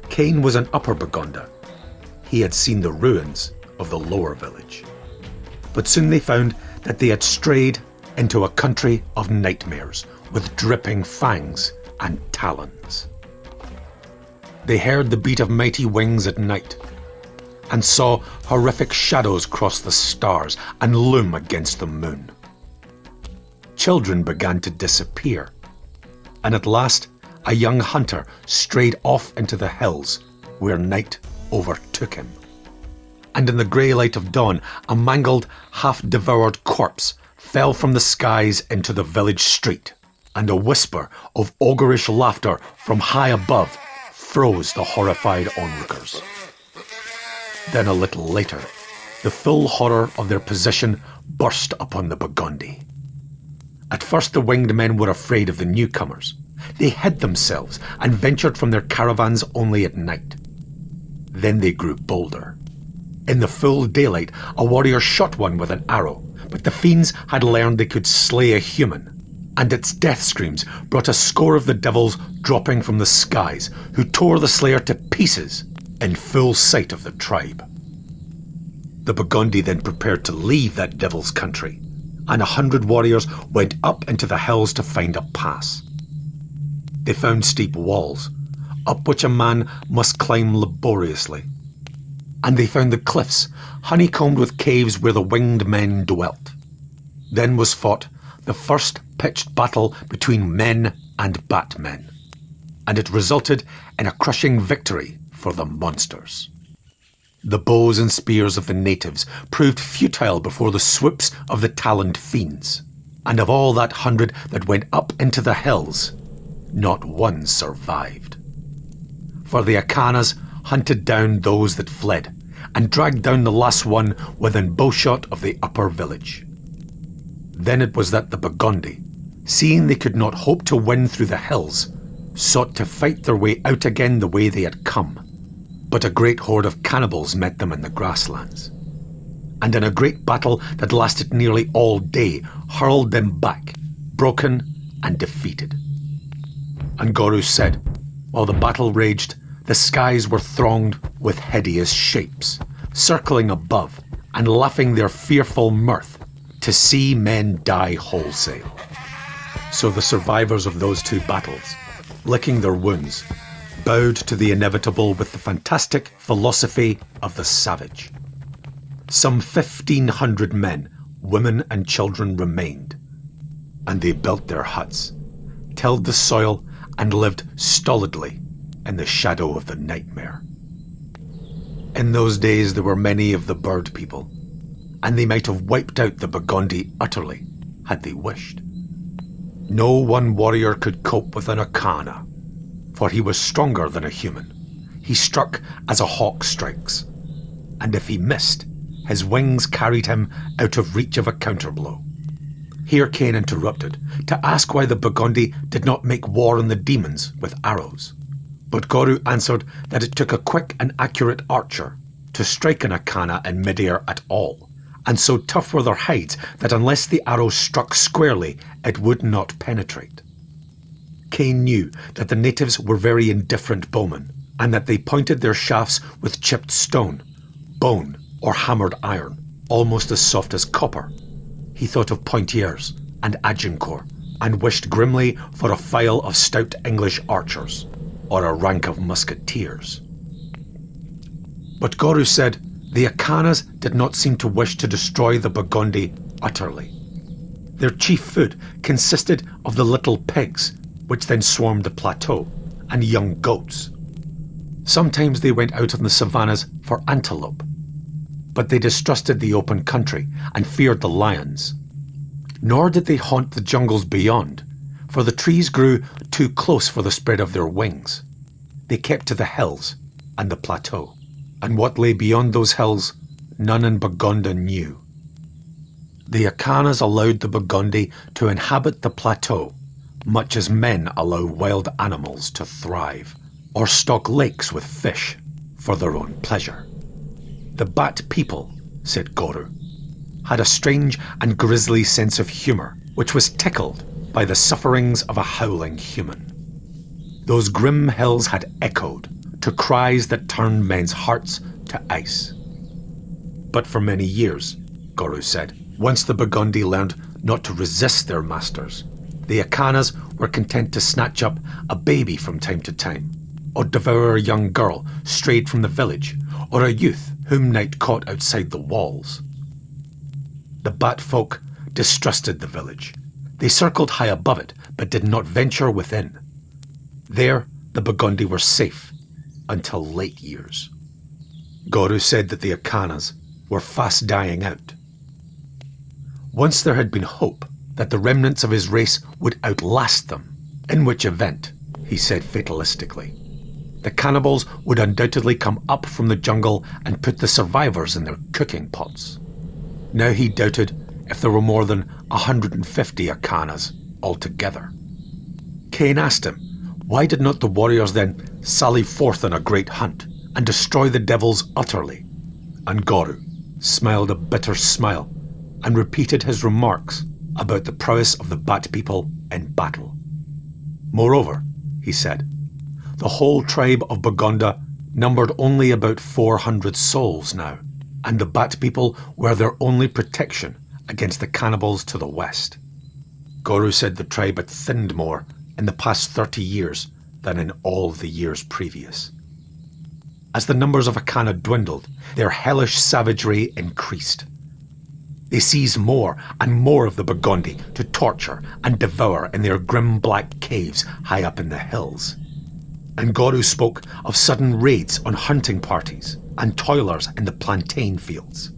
Kane was in Upper Bagonda. He had seen the ruins of the lower village. But soon they found that they had strayed into a country of nightmares with dripping fangs and talons. They heard the beat of mighty wings at night, and saw horrific shadows cross the stars and loom against the moon. Children began to disappear, and at last a young hunter strayed off into the hills where night overtook him. And in the grey light of dawn, a mangled, half-devoured corpse fell from the skies into the village street, and a whisper of ogreish laughter from high above froze the horrified onlookers. Then a little later, the full horror of their position burst upon the Burgundy. At first the winged men were afraid of the newcomers. They hid themselves and ventured from their caravans only at night. Then they grew bolder. In the full daylight, a warrior shot one with an arrow, but the fiends had learned they could slay a human, and its death screams brought a score of the devils dropping from the skies, who tore the slayer to pieces in full sight of the tribe. The Burgundy then prepared to leave that devil's country, and 100 warriors went up into the hills to find a pass. They found steep walls, up which a man must climb laboriously. And they found the cliffs, honeycombed with caves where the winged men dwelt. Then was fought the first pitched battle between men and batmen, and it resulted in a crushing victory for the monsters. The bows and spears of the natives proved futile before the swoops of the taloned fiends, and of all that 100 that went up into the hills, not one survived. For the Akanas hunted down those that fled, and dragged down the last one within bowshot of the upper village. Then it was that the Burgundy, seeing they could not hope to win through the hills, sought to fight their way out again the way they had come. But a great horde of cannibals met them in the grasslands, and in a great battle that lasted nearly all day, hurled them back, broken and defeated. And Goru said, while the battle raged, the skies were thronged with hideous shapes, circling above and laughing their fearful mirth to see men die wholesale. So the survivors of those two battles, licking their wounds, bowed to the inevitable with the fantastic philosophy of the savage. Some 1,500 men, women and children remained, and they built their huts, tilled the soil and lived stolidly in the shadow of the nightmare. In those days there were many of the bird people, and they might have wiped out the Burgundy utterly, had they wished. No one warrior could cope with an Akana, for he was stronger than a human. He struck as a hawk strikes, and if he missed, his wings carried him out of reach of a counterblow. Here Kane interrupted to ask why the Burgundy did not make war on the demons with arrows. But Goru answered that it took a quick and accurate archer to strike an Akana in midair at all, and so tough were their hides that unless the arrow struck squarely, it would not penetrate. Kane knew that the natives were very indifferent bowmen, and that they pointed their shafts with chipped stone, bone, or hammered iron, almost as soft as copper. He thought of pointiers and Agincourt, and wished grimly for a file of stout English archers, or a rank of musketeers. But Goru said the Akanas did not seem to wish to destroy the Burgundy utterly. Their chief food consisted of the little pigs, which then swarmed the plateau, and young goats. Sometimes they went out on the savannas for antelope, but they distrusted the open country and feared the lions. Nor did they haunt the jungles beyond, for the trees grew too close for the spread of their wings. They kept to the hills and the plateau, and what lay beyond those hills none in Burgundy knew. The Akanas allowed the Burgundy to inhabit the plateau, much as men allow wild animals to thrive, or stock lakes with fish for their own pleasure. The Bat people, said Goru, had a strange and grisly sense of humour, which was tickled by the sufferings of a howling human. Those grim hills had echoed to cries that turned men's hearts to ice. But for many years, Goru said, once the Burgundy learned not to resist their masters, the Akanas were content to snatch up a baby from time to time, or devour a young girl strayed from the village, or a youth whom night caught outside the walls. The Bat folk distrusted the village. They circled high above it, but did not venture within. There, the Burgundy were safe, until late years. Goru said that the Akanas were fast dying out. Once there had been hope that the remnants of his race would outlast them, in which event, he said fatalistically, the cannibals would undoubtedly come up from the jungle and put the survivors in their cooking pots. Now he doubted if there were more than 150 Akanas altogether. Kane asked him, why did not the warriors then sally forth on a great hunt and destroy the devils utterly? And Goru smiled a bitter smile and repeated his remarks about the prowess of the Bat people in battle. Moreover, he said, the whole tribe of Burgundy numbered only about 400 souls now, and the Bat people were their only protection against the cannibals to the west. Goru said the tribe had thinned more in the past 30 years than in all the years previous. As the numbers of Akana dwindled, their hellish savagery increased. They seized more and more of the Burgundy to torture and devour in their grim black caves high up in the hills. And Goru spoke of sudden raids on hunting parties and toilers in the plantain fields,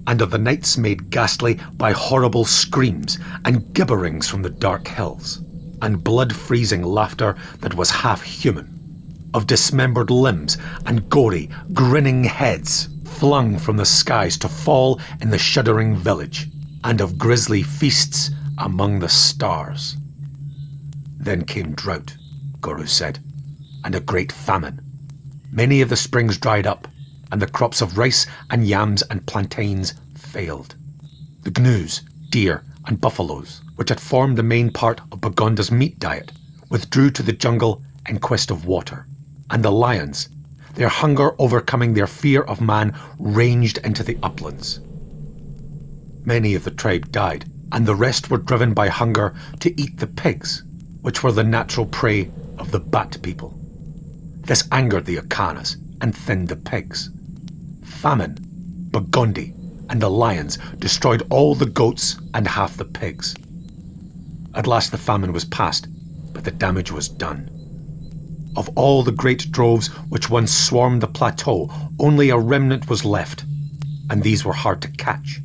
and of the nights made ghastly by horrible screams and gibberings from the dark hills, and blood-freezing laughter that was half human, of dismembered limbs and gory, grinning heads flung from the skies to fall in the shuddering village, and of grisly feasts among the stars. Then came drought, Goru said, and a great famine. Many of the springs dried up, and the crops of rice and yams and plantains failed. The gnus, deer and buffaloes, which had formed the main part of Burgunda's meat diet, withdrew to the jungle in quest of water, and the lions, their hunger overcoming their fear of man, ranged into the uplands. Many of the tribe died, and the rest were driven by hunger to eat the pigs, which were the natural prey of the Bat people. This angered the Akanas and thinned the pigs. Famine, Burgundy, and the lions destroyed all the goats and half the pigs. At last the famine was past, but the damage was done. Of all the great droves which once swarmed the plateau, only a remnant was left, and these were hard to catch.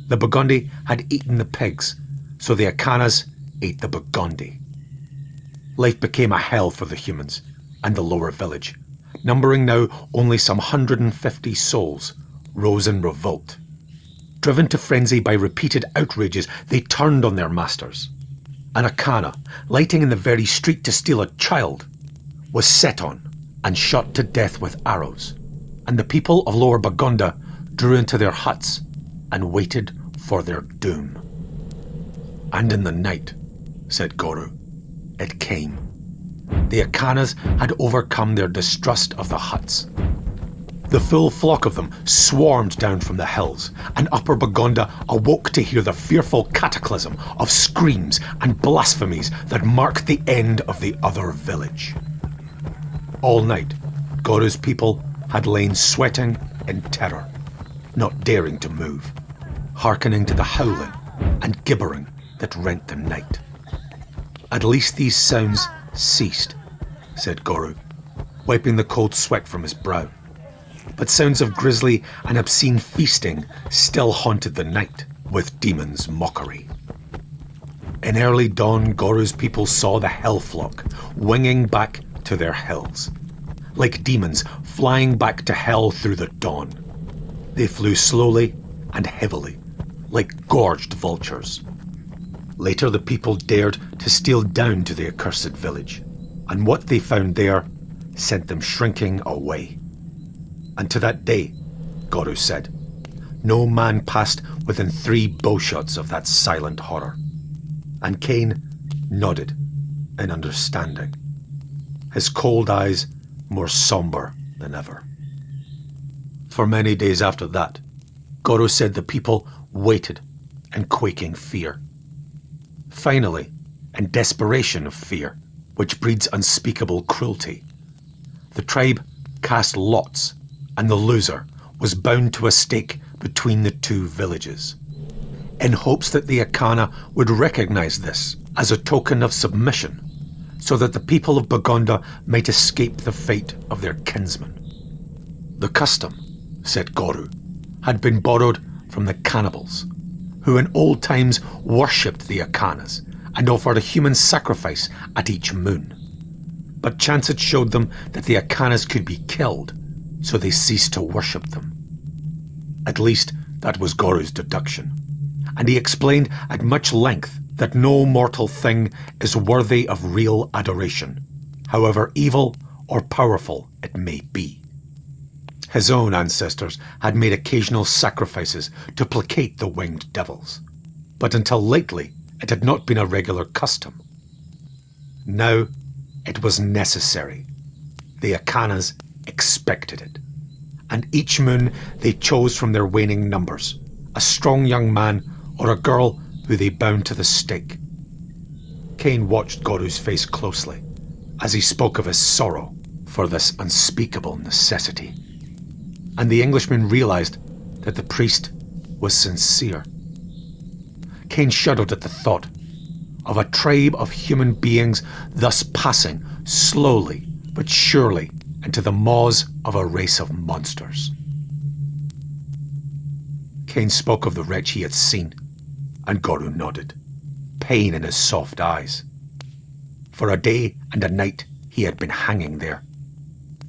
The Burgundy had eaten the pigs, so the Akanas ate the Burgundy. Life became a hell for the humans and the lower village, numbering now only some 150 souls, rose in revolt. Driven to frenzy by repeated outrages, they turned on their masters. An Akana, lighting in the very street to steal a child, was set on and shot to death with arrows, and the people of Lower Burgunda drew into their huts and waited for their doom. And in the night, said Goru, it came. The Akanas had overcome their distrust of the huts. The full flock of them swarmed down from the hills, and Upper Burgunda awoke to hear the fearful cataclysm of screams and blasphemies that marked the end of the other village. All night, Goru's people had lain sweating in terror, not daring to move, hearkening to the howling and gibbering that rent the night. At least these sounds ceased, said Goru, wiping the cold sweat from his brow. But sounds of grisly and obscene feasting still haunted the night with demons' mockery. In early dawn, Goru's people saw the hell flock winging back to their hills, like demons flying back to hell through the dawn. They flew slowly and heavily, like gorged vultures. Later the people dared to steal down to the accursed village, and what they found there sent them shrinking away. And to that day, Goru said, no man passed within 3 bowshots of that silent horror. And Kane nodded in understanding, his cold eyes more somber than ever. For many days after that, Goru said the people waited in quaking fear. Finally, in desperation of fear, which breeds unspeakable cruelty, the tribe cast lots, and the loser was bound to a stake between the 2 villages, in hopes that the Akana would recognize this as a token of submission, so that the people of Burgunda might escape the fate of their kinsmen. The custom, said Goru, had been borrowed from the cannibals, who in old times worshipped the Akanas and offered a human sacrifice at each moon. But chance had showed them that the Akanas could be killed, so they ceased to worship them. At least that was Goru's deduction, and he explained at much length that no mortal thing is worthy of real adoration, however evil or powerful it may be. His own ancestors had made occasional sacrifices to placate the winged devils, but until lately it had not been a regular custom. Now it was necessary. The Akanas expected it, and each moon they chose from their waning numbers a strong young man or a girl who they bound to the stake. Kane watched Goru's face closely as he spoke of his sorrow for this unspeakable necessity. And the Englishman realized that the priest was sincere. Kane shuddered at the thought of a tribe of human beings thus passing slowly but surely into the maws of a race of monsters. Kane spoke of the wretch he had seen, and Goru nodded, pain in his soft eyes. For a day and a night he had been hanging there,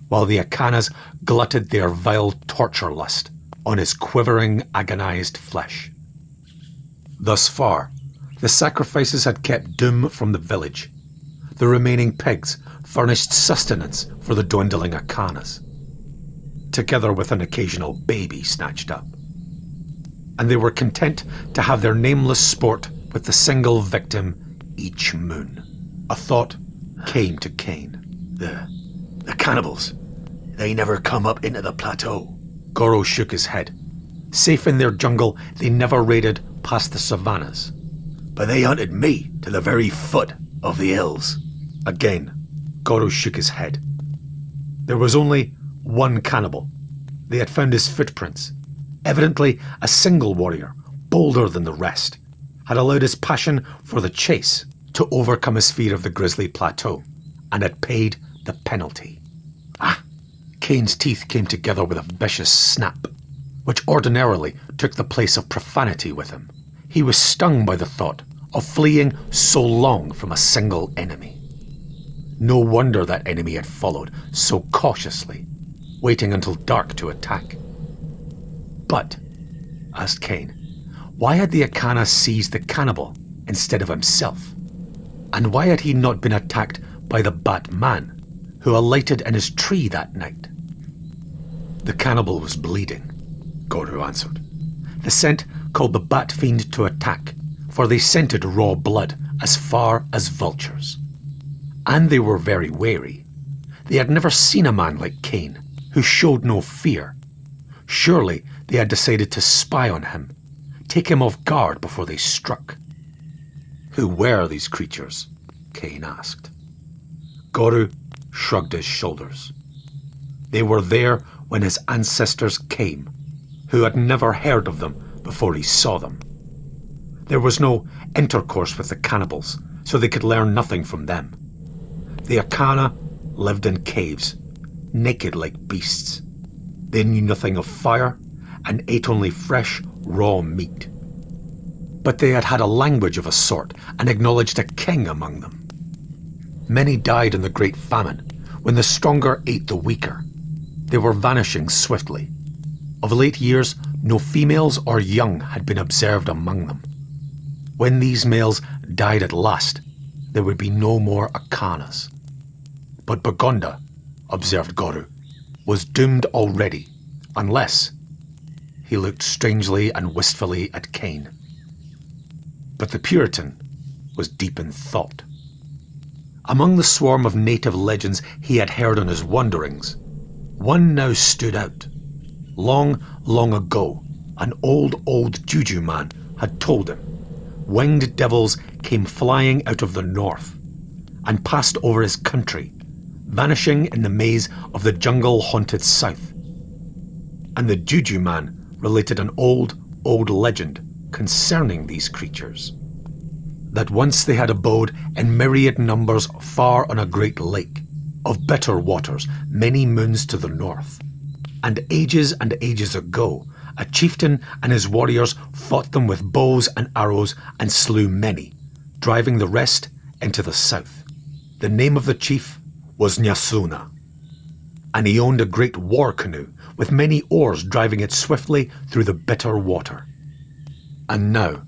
while the Akanas glutted their vile torture lust on his quivering, agonized flesh. Thus far, the sacrifices had kept doom from the village. The remaining pigs furnished sustenance for the dwindling Akanas, together with an occasional baby snatched up. And they were content to have their nameless sport with the single victim each moon. A thought came to Kane. The cannibals, they never come up into the plateau. Goro shook his head. Safe in their jungle, they never raided past the savannas. But they hunted me to the very foot of the hills. Again, Goro shook his head. There was only one cannibal. They had found his footprints. Evidently, a single warrior, bolder than the rest, had allowed his passion for the chase to overcome his fear of the grisly plateau, and had paid the penalty. Ah! Kane's teeth came together with a vicious snap, which ordinarily took the place of profanity with him. He was stung by the thought of fleeing so long from a single enemy. No wonder that enemy had followed so cautiously, waiting until dark to attack. But, asked Kane, why had the Akana seized the cannibal instead of himself? And why had he not been attacked by the Batman, who alighted in his tree that night? The cannibal was bleeding, Goro answered. The scent called the bat fiend to attack, for they scented raw blood as far as vultures. And they were very wary. They had never seen a man like Kane, who showed no fear. Surely they had decided to spy on him, take him off guard before they struck. Who were these creatures? Kane asked. Goro shrugged his shoulders. They were there when his ancestors came, who had never heard of them before he saw them. There was no intercourse with the cannibals, so they could learn nothing from them. The Akana lived in caves, naked like beasts. They knew nothing of fire and ate only fresh, raw meat. But they had had a language of a sort and acknowledged a king among them. Many died in the Great Famine, when the stronger ate the weaker. They were vanishing swiftly. Of late years, no females or young had been observed among them. When these males died at last, there would be no more Akanas. But Bagonda, observed Goro, was doomed already, unless... He looked strangely and wistfully at Kane. But the Puritan was deep in thought. Among the swarm of native legends he had heard on his wanderings, one now stood out. Long, long ago, an old juju man had told him winged devils came flying out of the north and passed over his country, vanishing in the maze of the jungle-haunted south. And the juju man related an old legend concerning these creatures. That once they had abode in myriad numbers far on a great lake, of bitter waters many moons to the north. And ages ago, a chieftain and his warriors fought them with bows and arrows and slew many, driving the rest into the south. The name of the chief was Nyasuna, and he owned a great war canoe with many oars driving it swiftly through the bitter water. And now,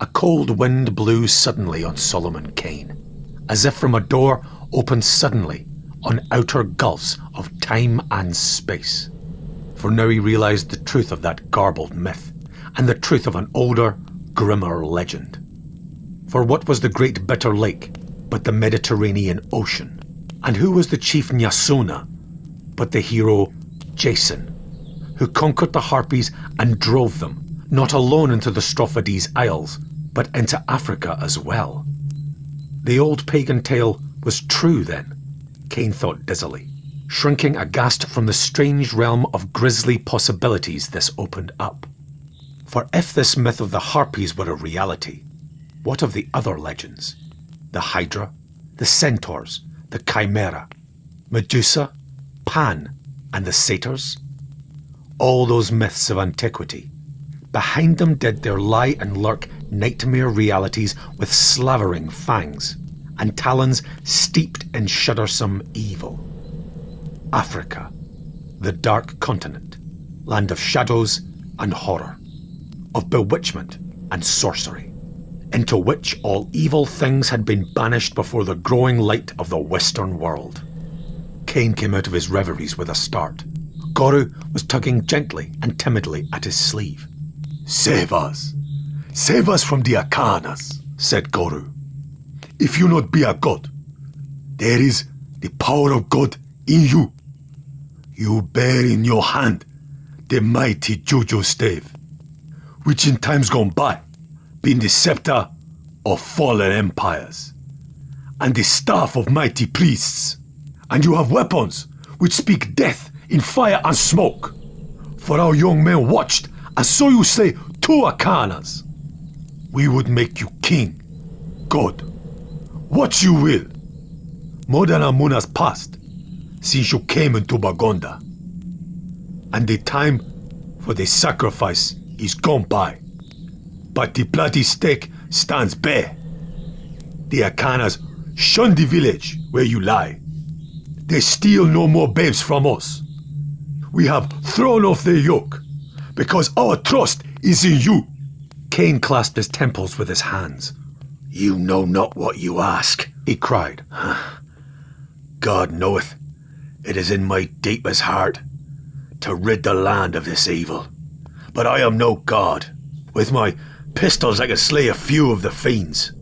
a cold wind blew suddenly on Solomon Kane, as if from a door opened suddenly on outer gulfs of time and space. For now he realized the truth of that garbled myth, and the truth of an older, grimmer legend. For what was the great bitter lake but the Mediterranean Ocean? And who was the chief Nyasuna but the hero Jason, who conquered the Harpies and drove them, not alone into the Strophades Isles, but into Africa as well? The old pagan tale was true then, Kane thought dizzily, shrinking aghast from the strange realm of grisly possibilities this opened up. For if this myth of the harpies were a reality, what of the other legends? The Hydra, the Centaurs, the Chimera, Medusa, Pan, and the Satyrs? All those myths of antiquity. Behind them did there lie and lurk nightmare realities with slavering fangs, and talons steeped in shuddersome evil. Africa, the dark continent, land of shadows and horror, of bewitchment and sorcery, into which all evil things had been banished before the growing light of the Western world. Kane came out of his reveries with a start. Goru was tugging gently and timidly at his sleeve. Save us from the Akanas, said Goru. If you not be a god, there is the power of God in you. You bear in your hand the mighty Jojo stave, which in times gone by been the scepter of fallen empires, and the staff of mighty priests, and you have weapons which speak death in fire and smoke. For our young men watched and saw you slay 2 Akanas. We would make you king, god, what you will. More than a moon has passed since you came into Bagonda, and the time for the sacrifice is gone by. But the bloody stake stands bare. The Akanas shun the village where you lie. They steal no more babes from us. We have thrown off their yoke, because our trust is in you. Kane clasped his temples with his hands. You know not what you ask, he cried. God knoweth, it is in my deepest heart to rid the land of this evil. But I am no god. With my pistols I can slay a few of the fiends,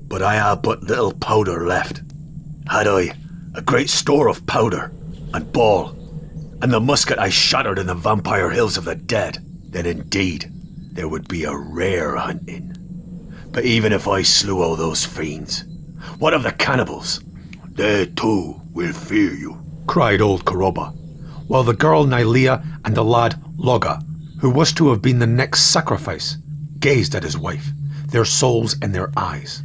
but I have but little powder left. Had I a great store of powder and ball, and the musket I shattered in the vampire hills of the dead, then indeed there would be a rare hunting. But even if I slew all those fiends, what of the cannibals? They too will fear you, cried old Koroba, while the girl Nylea and the lad Loga, who was to have been the next sacrifice, gazed at his wife, their souls in their eyes.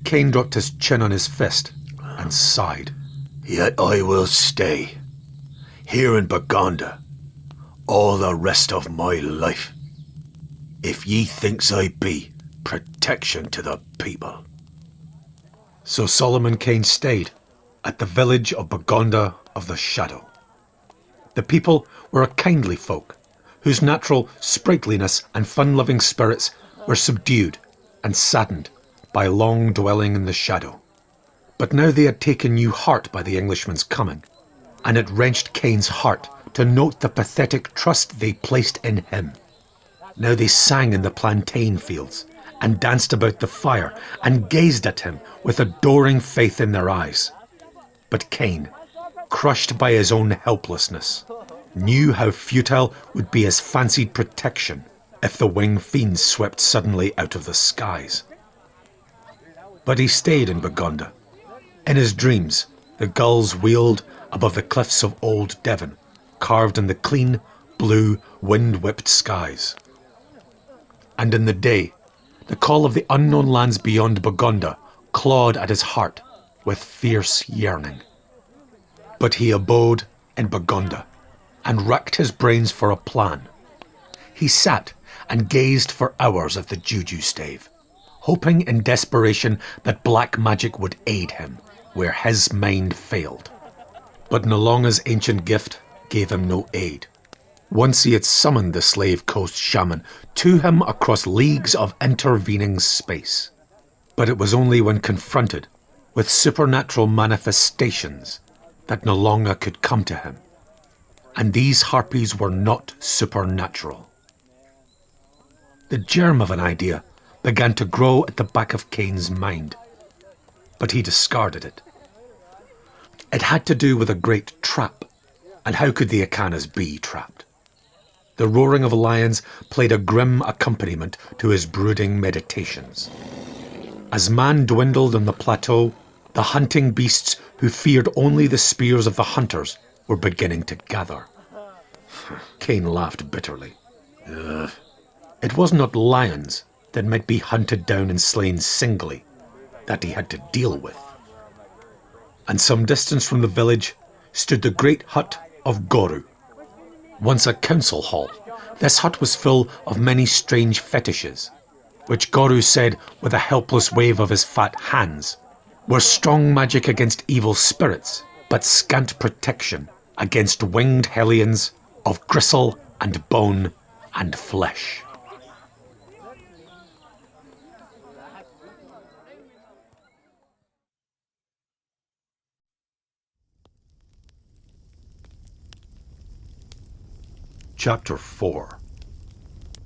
Kane dropped his chin on his fist and sighed. Yet I will stay, here in Bagonda, all the rest of my life, if ye thinks I be protection to the people. So Solomon Kane stayed at the village of Bagonda of the Shadow. The people were a kindly folk, whose natural sprightliness and fun-loving spirits were subdued and saddened by long dwelling in the shadow. But now they had taken new heart by the Englishman's coming, and it wrenched Kane's heart to note the pathetic trust they placed in him. Now they sang in the plantain fields, and danced about the fire, and gazed at him with adoring faith in their eyes. But Kane, crushed by his own helplessness, knew how futile would be his fancied protection if the winged fiends swept suddenly out of the skies. But he stayed in Bagonda. In his dreams, the gulls wheeled above the cliffs of old Devon, carved in the clean, blue, wind-whipped skies. And in the day, the call of the unknown lands beyond Bagonda clawed at his heart with fierce yearning. But he abode in Bagonda and racked his brains for a plan. He sat and gazed for hours at the juju stave, hoping in desperation that black magic would aid him where his mind failed. But Nolonga's ancient gift gave him no aid. Once he had summoned the Slave Coast shaman to him across leagues of intervening space. But it was only when confronted with supernatural manifestations that Nolonga could come to him. And these harpies were not supernatural. The germ of an idea began to grow at the back of Kane's mind, but he discarded it. It had to do with a great trap, and how could the Akanas be trapped? The roaring of lions played a grim accompaniment to his brooding meditations. As man dwindled on the plateau, the hunting beasts who feared only the spears of the hunters were beginning to gather. Kane laughed bitterly. It was not lions that might be hunted down and slain singly that he had to deal with. And some distance from the village stood the great hut of Goru. Once a council hall, this hut was full of many strange fetishes, which Goru said with a helpless wave of his fat hands, were strong magic against evil spirits, but scant protection against winged hellions of gristle and bone and flesh. Chapter 4.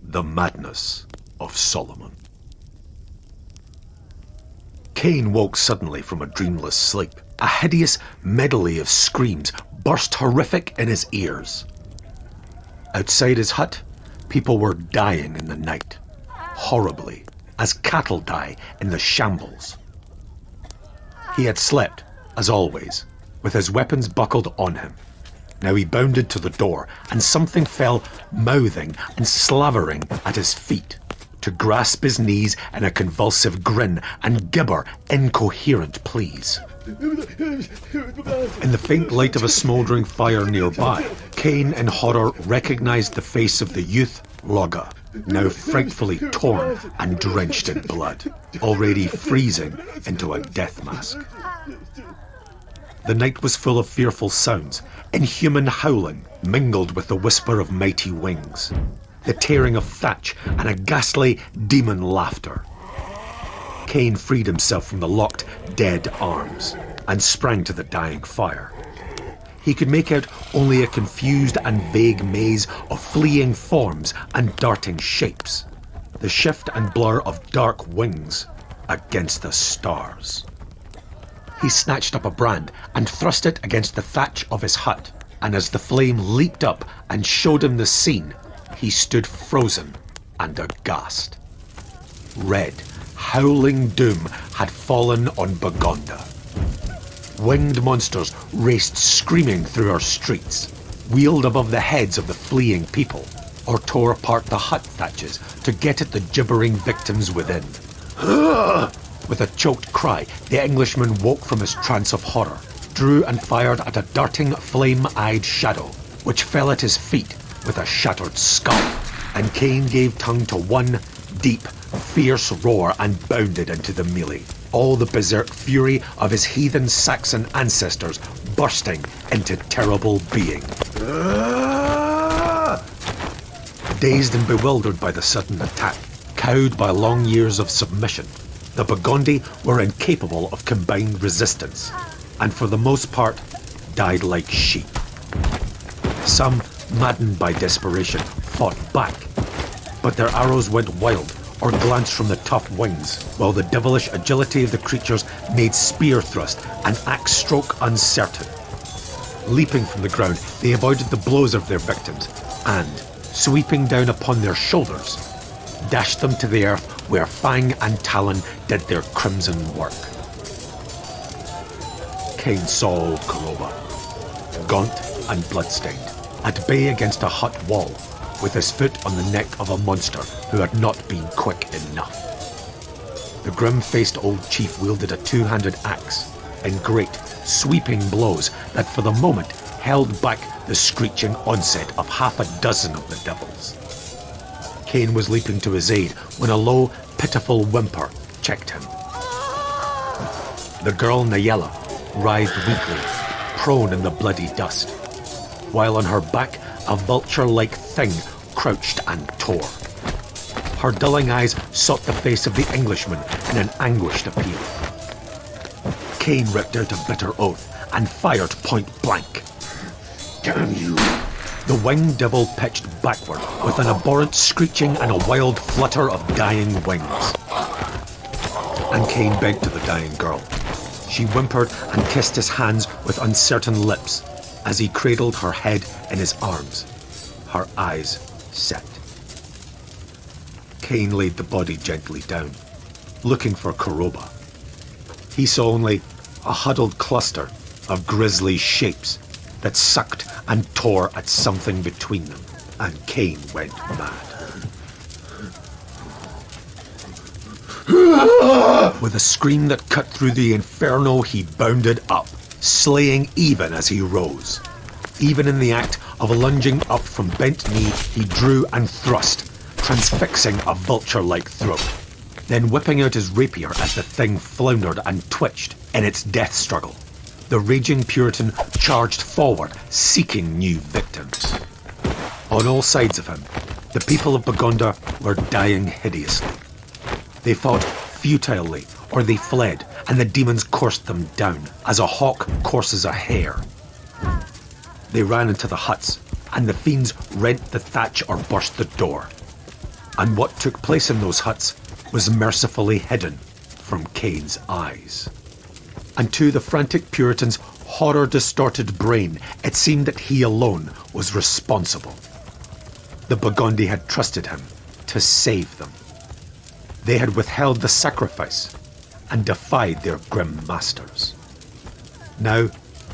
The Madness of Solomon. Kane woke suddenly from a dreamless sleep. A hideous medley of screams burst horrific in his ears. Outside his hut, people were dying in the night, horribly, as cattle die in the shambles. He had slept, as always, with his weapons buckled on him. Now he bounded to the door, and something fell mouthing and slavering at his feet, to grasp his knees in a convulsive grin and gibber incoherent pleas. In the faint light of a smouldering fire nearby, Kane in horror recognized the face of the youth Logga, now frightfully torn and drenched in blood, already freezing into a death mask. The night was full of fearful sounds, inhuman howling mingled with the whisper of mighty wings, the tearing of thatch and a ghastly demon laughter. Kane freed himself from the locked, dead arms and sprang to the dying fire. He could make out only a confused and vague maze of fleeing forms and darting shapes, the shift and blur of dark wings against the stars. He snatched up a brand and thrust it against the thatch of his hut, and as the flame leaped up and showed him the scene, he stood frozen and aghast. Red, howling doom had fallen on Bagonda. Winged monsters raced screaming through our streets, wheeled above the heads of the fleeing people, or tore apart the hut thatches to get at the gibbering victims within. With a choked cry, the Englishman woke from his trance of horror, drew and fired at a darting, flame-eyed shadow, which fell at his feet with a shattered skull, and Kane gave tongue to one deep, fierce roar and bounded into the melee, all the berserk fury of his heathen Saxon ancestors bursting into terrible being. Dazed and bewildered by the sudden attack, cowed by long years of submission, the Burgundy were incapable of combined resistance, and for the most part, died like sheep. Some, maddened by desperation, fought back, but their arrows went wild or glanced from the tough wings, while the devilish agility of the creatures made spear thrust and axe stroke uncertain. Leaping from the ground, they avoided the blows of their victims, and, sweeping down upon their shoulders, dashed them to the earth where fang and talon did their crimson work. Kane saw old Kuroba, gaunt and bloodstained, at bay against a hut wall, with his foot on the neck of a monster who had not been quick enough. The grim-faced old chief wielded a two-handed axe, in great, sweeping blows that for the moment held back the screeching onset of half a dozen of the devils. Kane was leaping to his aid when a low, pitiful whimper checked him. The girl Nayela writhed weakly, prone in the bloody dust, while on her back a vulture-like thing crouched and tore. Her dulling eyes sought the face of the Englishman in an anguished appeal. Kane ripped out a bitter oath and fired point blank. Damn you! The winged devil pitched backward with an abhorrent screeching and a wild flutter of dying wings. And Kane bent to the dying girl. She whimpered and kissed his hands with uncertain lips as he cradled her head in his arms, her eyes set. Kane laid the body gently down. looking for Koroba. He saw only a huddled cluster of grisly shapes that sucked and tore at something between them, and Kane went mad. With a scream that cut through the inferno, he bounded up, slaying even as he rose. Even in the act of lunging up from bent knee, he drew and thrust, transfixing a vulture-like throat, then whipping out his rapier as the thing floundered and twitched in its death struggle. The raging Puritan charged forward, seeking new victims. On all sides of him, the people of Bagunda were dying hideously. They fought futilely, or they fled, and the demons coursed them down, as a hawk courses a hare. They ran into the huts, and the fiends rent the thatch or burst the door. And what took place in those huts was mercifully hidden from Kane's eyes. And to the frantic Puritan's horror-distorted brain, it seemed that he alone was responsible. The Burgundy had trusted him to save them. They had withheld the sacrifice and defied their grim masters. Now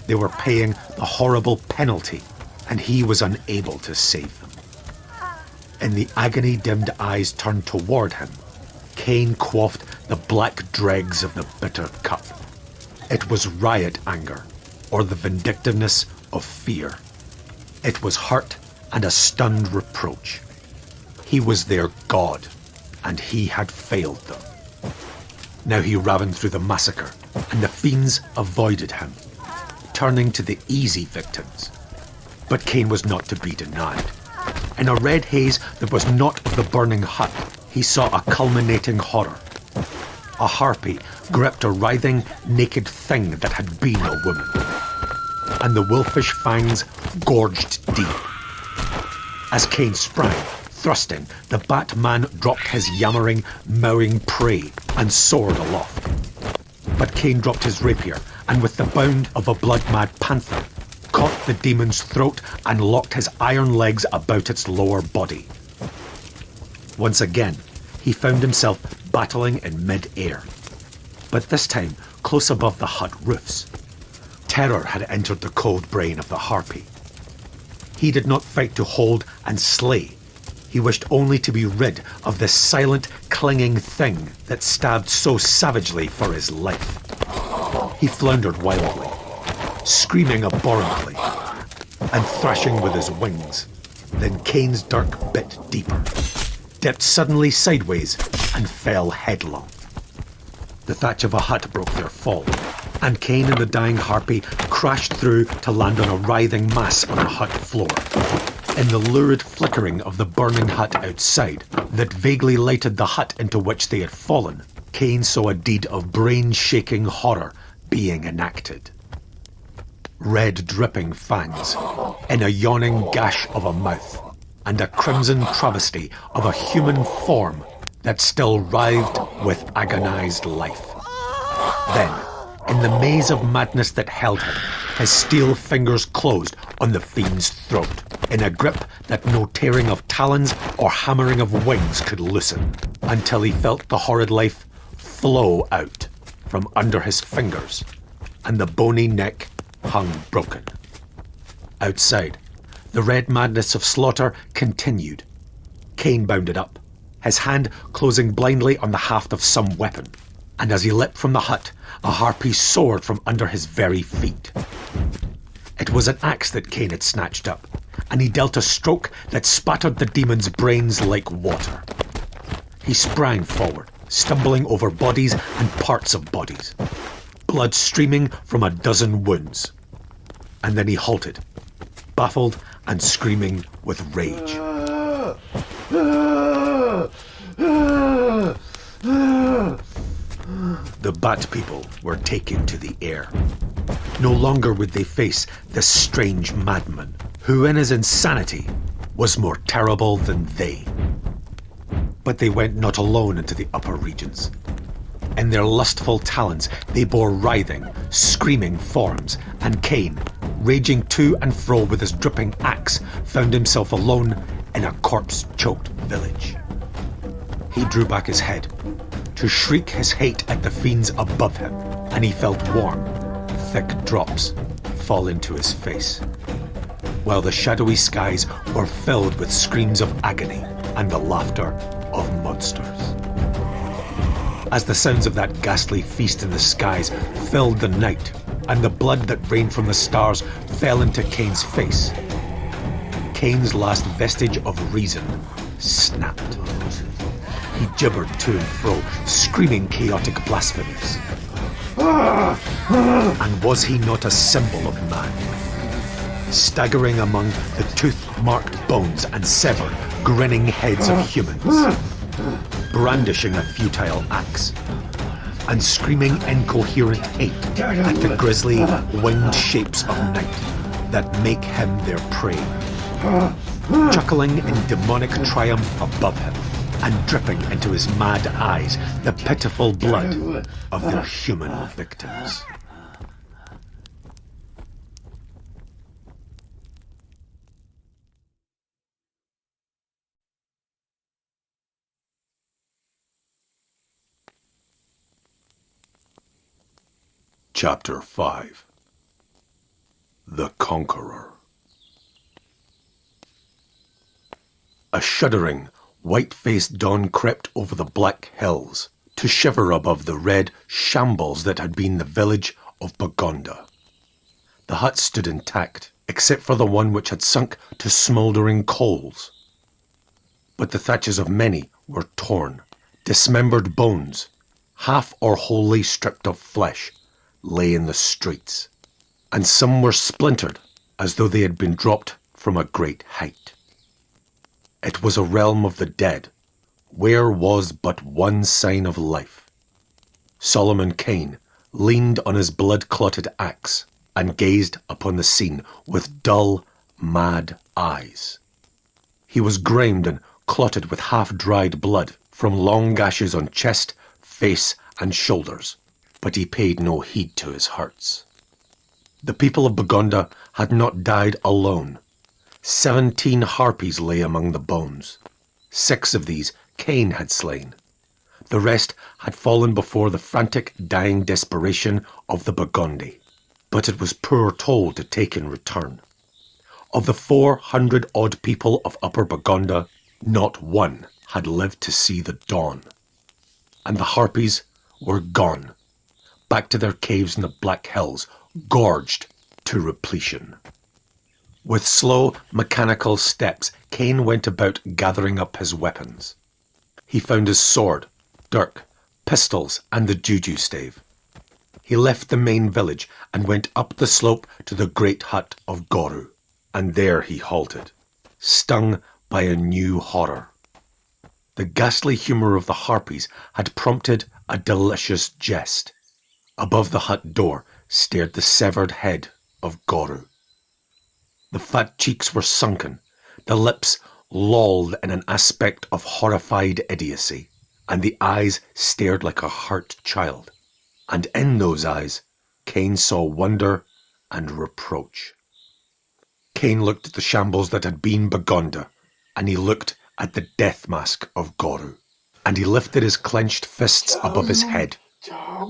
they were paying the horrible penalty, and he was unable to save them. In the agony-dimmed eyes turned toward him, Kane quaffed the black dregs of the bitter cup. It was riot anger, or the vindictiveness of fear. It was hurt and a stunned reproach. He was their god, and he had failed them. Now he ravaged through the massacre, and the fiends avoided him, turning to the easy victims. But Kane was not to be denied. In a red haze that was not of the burning hut, he saw a culminating horror. A harpy gripped a writhing, naked thing that had been a woman, and the wolfish fangs gorged deep. As Kane sprang, thrusting, the Batman dropped his yammering, mowing prey and soared aloft. But Kane dropped his rapier, and with the bound of a blood-mad panther, caught the demon's throat and locked his iron legs about its lower body. Once again, he found himself battling in mid-air, but this time close above the hut roofs. Terror had entered the cold brain of the harpy. He did not fight to hold and slay. He wished only to be rid of this silent, clinging thing that stabbed so savagely for his life. He floundered wildly, screaming abhorrently, and thrashing with his wings. Then Kane's dirk bit deeper, dipped suddenly sideways, and fell headlong. The thatch of a hut broke their fall, and Kane and the dying harpy crashed through to land on a writhing mass on the hut floor. In the lurid flickering of the burning hut outside that vaguely lighted the hut into which they had fallen, Kane saw a deed of brain-shaking horror being enacted. Red dripping fangs in a yawning gash of a mouth, and a crimson travesty of a human form that still writhed with agonized life. Then, in the maze of madness that held him, his steel fingers closed on the fiend's throat, in a grip that no tearing of talons or hammering of wings could loosen, until he felt the horrid life flow out from under his fingers, and the bony neck hung broken. Outside, the red madness of slaughter continued. Kane bounded up, his hand closing blindly on the haft of some weapon, and as he leapt from the hut, a harpy soared from under his very feet. It was an axe that Kane had snatched up, and he dealt a stroke that spattered the demon's brains like water. He sprang forward, stumbling over bodies and parts of bodies, blood streaming from a dozen wounds. And then he halted, baffled and screaming with rage. The Bat People were taken to the air. No longer would they face this strange madman, who in his insanity was more terrible than they. But they went not alone into the upper regions. In their lustful talons they bore writhing, screaming forms, and Kane, raging to and fro with his dripping axe, found himself alone in a corpse-choked village. He drew back his head, to shriek his hate at the fiends above him, and he felt warm, thick drops fall into his face, while the shadowy skies were filled with screams of agony and the laughter of monsters. As the sounds of that ghastly feast in the skies filled the night, and the blood that rained from the stars fell into Kane's face, Kane's last vestige of reason snapped. He gibbered to and fro, screaming chaotic blasphemies. And was he not a symbol of man? Staggering among the tooth-marked bones and severed, grinning heads of humans, brandishing a futile axe, and screaming incoherent hate at the grisly, winged shapes of night that make him their prey, chuckling in demonic triumph above him, and dripping into his mad eyes the pitiful blood of their human victims. Chapter 5. The Conqueror. A shuddering, white-faced dawn crept over the black hills to shiver above the red shambles that had been the village of Bagonda. The huts stood intact, except for the one which had sunk to smouldering coals. But the thatches of many were torn, dismembered bones, half or wholly stripped of flesh, lay in the streets, and some were splintered as though they had been dropped from a great height. It was a realm of the dead, where was but one sign of life. Solomon Kane leaned on his blood-clotted axe and gazed upon the scene with dull, mad eyes. He was grimed and clotted with half-dried blood from long gashes on chest, face, and shoulders, but he paid no heed to his hurts. The people of Bagonda had not died alone. 17 harpies lay among the bones. 6 of these Kane had slain. The rest had fallen before the frantic, dying desperation of the Burgundy, but it was poor toll to take in return. Of the 400-odd people of Upper Bagonda, not one had lived to see the dawn. And the harpies were gone, back to their caves in the Black Hills, gorged to repletion. With slow, mechanical steps, Kane went about gathering up his weapons. He found his sword, dirk, pistols, and the juju stave. He left the main village and went up the slope to the great hut of Goru, and there he halted, stung by a new horror. The ghastly humour of the harpies had prompted a delicious jest. Above the hut door stared the severed head of Goru. The fat cheeks were sunken, the lips lolled in an aspect of horrified idiocy, and the eyes stared like a hurt child. And in those eyes, Kane saw wonder and reproach. Kane looked at the shambles that had been Bagonda, and he looked at the death mask of Goru, and he lifted his clenched fists above his head,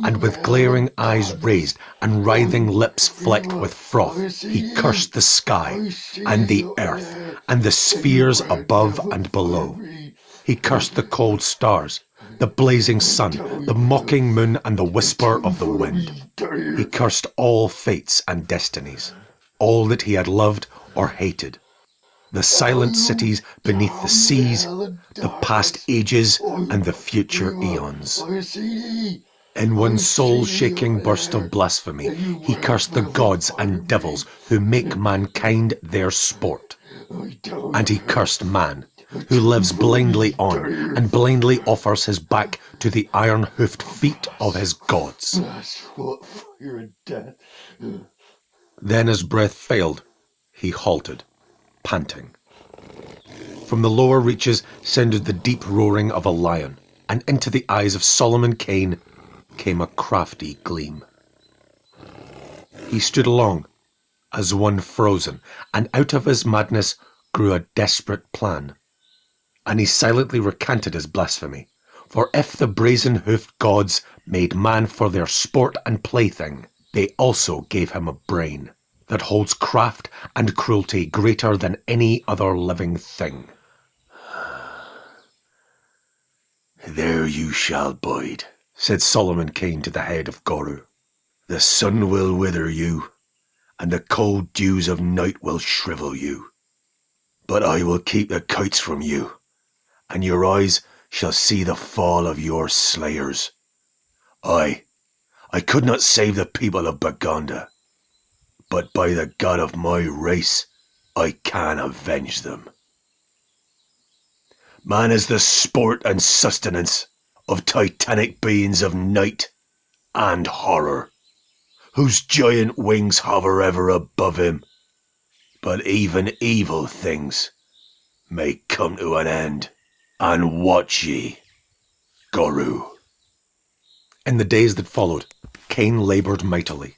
and with glaring eyes raised and writhing lips flecked with froth, he cursed the sky and the earth and the spheres above and below. He cursed the cold stars, the blazing sun, the mocking moon, and the whisper of the wind. He cursed all fates and destinies, all that he had loved or hated. The silent cities beneath the seas, the past ages, and the future eons. In one soul-shaking burst of blasphemy, he cursed the gods and devils who make mankind their sport. And he cursed man, who lives blindly on and blindly offers his back to the iron-hoofed feet of his gods. Then his breath failed. He halted, panting. From the lower reaches sounded the deep roaring of a lion, and into the eyes of Solomon Kane came a crafty gleam. He stood along, as one frozen, and out of his madness grew a desperate plan. And he silently recanted his blasphemy, For if the brazen-hoofed gods made man for their sport and plaything, they also gave him a brain that holds craft and cruelty greater than any other living thing. There you shall bide, said Solomon Kane to the head of Goru. The sun will wither you, and the cold dews of night will shrivel you. But I will keep the kites from you, and your eyes shall see the fall of your slayers. I could not save the people of Baganda, but by the god of my race, I can avenge them. Man is the sport and sustenance of titanic beings of night and horror, whose giant wings hover ever above him. But even evil things may come to an end, and watch ye, Goru. In the days that followed, Kane laboured mightily,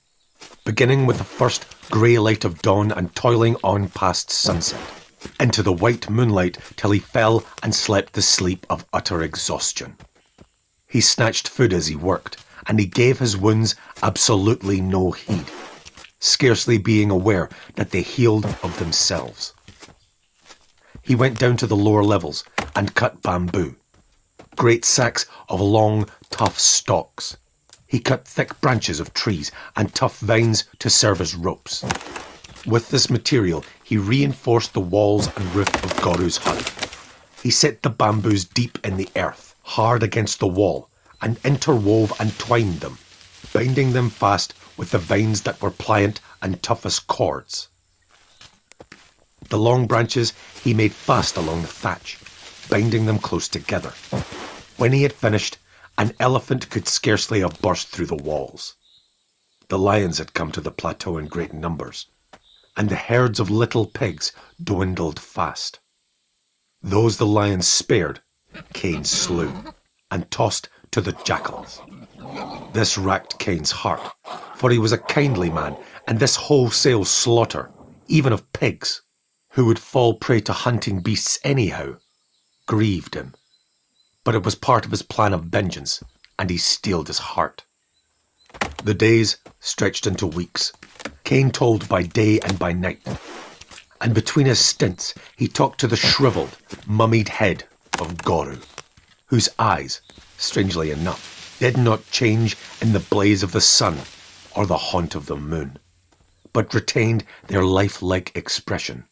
beginning with the first grey light of dawn and toiling on past sunset, into the white moonlight till he fell and slept the sleep of utter exhaustion. He snatched food as he worked, and he gave his wounds absolutely no heed, scarcely being aware that they healed of themselves. He went down to the lower levels and cut bamboo, great sacks of long, tough stalks. He cut thick branches of trees and tough vines to serve as ropes. With this material, he reinforced the walls and roof of Goru's hut. He set the bamboos deep in the earth, hard against the wall, and interwove and twined them, binding them fast with the vines that were pliant and tough as cords. The long branches he made fast along the thatch, binding them close together. When he had finished, an elephant could scarcely have burst through the walls. The lions had come to the plateau in great numbers, and the herds of little pigs dwindled fast. Those the lions spared, Kane slew, and tossed to the jackals. This racked Kane's heart, for he was a kindly man, and this wholesale slaughter, even of pigs, who would fall prey to hunting beasts anyhow, grieved him. But it was part of his plan of vengeance, and he steeled his heart. The days stretched into weeks, Kane told by day and by night, and between his stints he talked to the shriveled, mummied head of Goru, whose eyes, strangely enough, did not change in the blaze of the sun or the haunt of the moon, but retained their lifelike expression.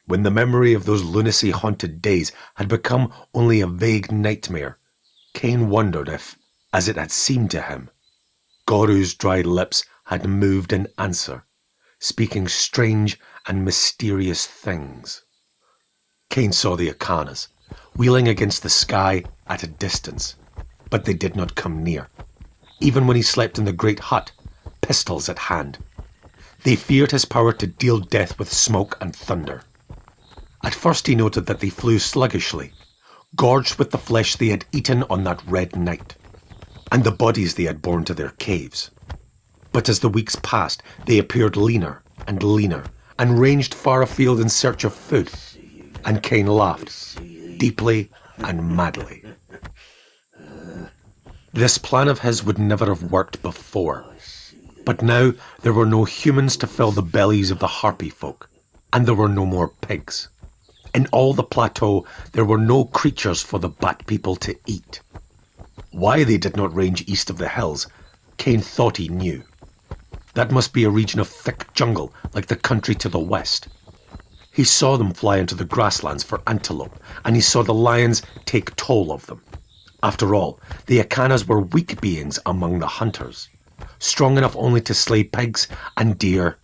When the memory of those lunacy-haunted days had become only a vague nightmare, Kane wondered if, as it had seemed to him, Goru's dried lips had moved in answer, speaking strange and mysterious things. Kane saw the Akanas, wheeling against the sky at a distance, but they did not come near, even when he slept in the great hut, pistols at hand. They feared his power to deal death with smoke and thunder. At first he noted that they flew sluggishly, gorged with the flesh they had eaten on that red night, and the bodies they had borne to their caves. But as the weeks passed, they appeared leaner, and ranged far afield in search of food, and Kane laughed, deeply and madly. This plan of his would never have worked before, but now there were no humans to fill the bellies of the harpy folk, and there were no more pigs. In all the plateau, there were no creatures for the Bat people to eat. Why they did not range east of the hills, Kane thought he knew. That must be a region of thick jungle, like the country to the west. He saw them fly into the grasslands for antelope, and he saw the lions take toll of them. After all, the Akanas were weak beings among the hunters, strong enough only to slay pigs and deer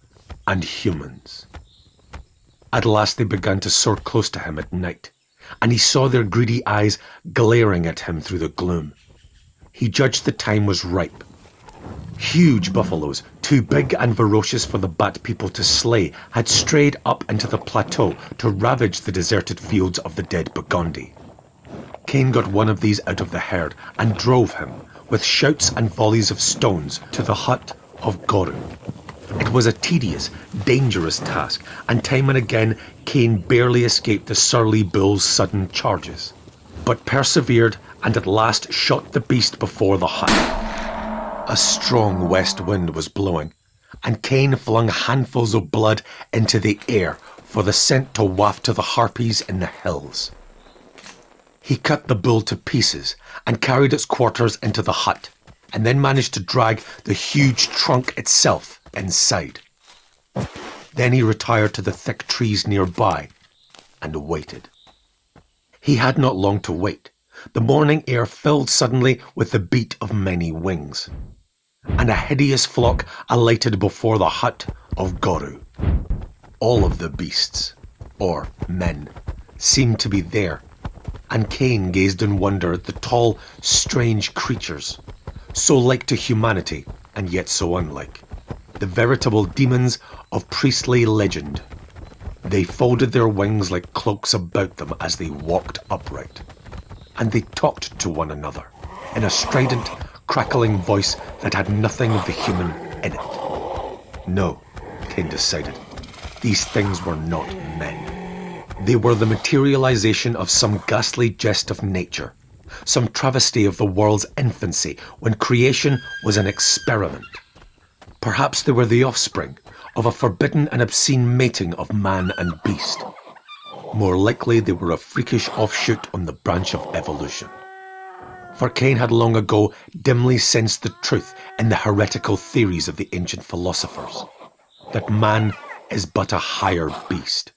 and humans. At last they began to soar close to him at night, and he saw their greedy eyes glaring at him through the gloom. He judged the time was ripe. Huge buffaloes, too big and ferocious for the Bat people to slay, had strayed up into the plateau to ravage the deserted fields of the dead Burgundy. Kane got one of these out of the herd and drove him, with shouts and volleys of stones, to the hut of Goru. It was a tedious, dangerous task, and time and again Kane barely escaped the surly bull's sudden charges. but persevered and at last shot the beast before the hut. A strong west wind was blowing, and Kane flung handfuls of blood into the air for the scent to waft to the harpies in the hills. He cut the bull to pieces and carried its quarters into the hut, and then managed to drag the huge trunk itself inside. Then he retired to the thick trees nearby and waited. He had not long to wait. The morning air filled suddenly with the beat of many wings, and a hideous flock alighted before the hut of Goru. All of the beasts, or men, seemed to be there, and Kane gazed in wonder at the tall, strange creatures, so like to humanity and yet so unlike, the veritable demons of priestly legend. They folded their wings like cloaks about them as they walked upright, and they talked to one another in a strident, crackling voice that had nothing of the human in it. No, Kane decided, these things were not men. They were the materialization of some ghastly jest of nature, some travesty of the world's infancy when creation was an experiment. Perhaps they were the offspring of a forbidden and obscene mating of man and beast. More likely they were a freakish offshoot on the branch of evolution. For Kane had long ago dimly sensed the truth in the heretical theories of the ancient philosophers, that man is but a higher beast.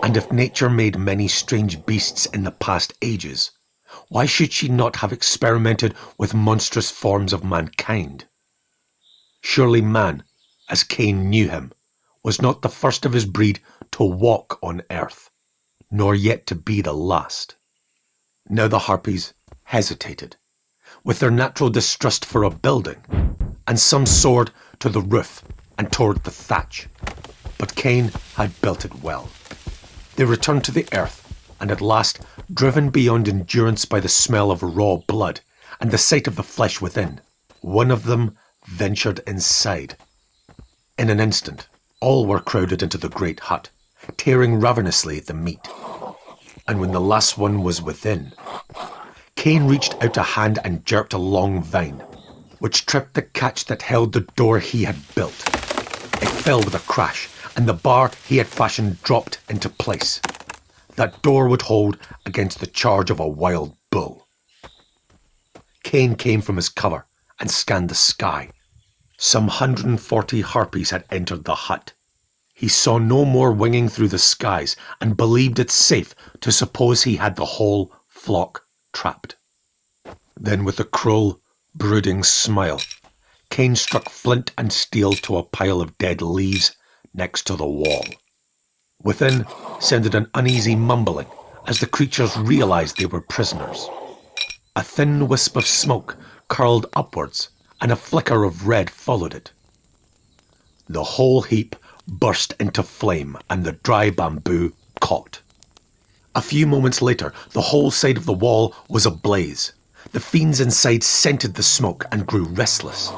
And if nature made many strange beasts in the past ages, why should she not have experimented with monstrous forms of mankind? Surely man, as Kane knew him, was not the first of his breed to walk on earth, nor yet to be the last. Now the harpies hesitated, with their natural distrust for a building, and some soared to the roof and toward the thatch. But Kane had built it well. They returned to the earth, and at last, driven beyond endurance by the smell of raw blood and the sight of the flesh within, one of them ventured inside. In an instant, all were crowded into the great hut, tearing ravenously at the meat. And when the last one was within, Kane reached out a hand and jerked a long vine, which tripped the catch that held the door he had built. It fell with a crash, and the bar he had fashioned dropped into place. That door would hold against the charge of a wild bull. Kane came from his cover and scanned the sky. Some 140 harpies had entered the hut. He saw no more winging through the skies and believed it safe to suppose he had the whole flock trapped. Then with a cruel, brooding smile, Kane struck flint and steel to a pile of dead leaves next to the wall. Within sounded an uneasy mumbling as the creatures realized they were prisoners. A thin wisp of smoke curled upwards, and a flicker of red followed it. The whole heap burst into flame, and the dry bamboo caught. A few moments later, the whole side of the wall was ablaze. The fiends inside scented the smoke and grew restless.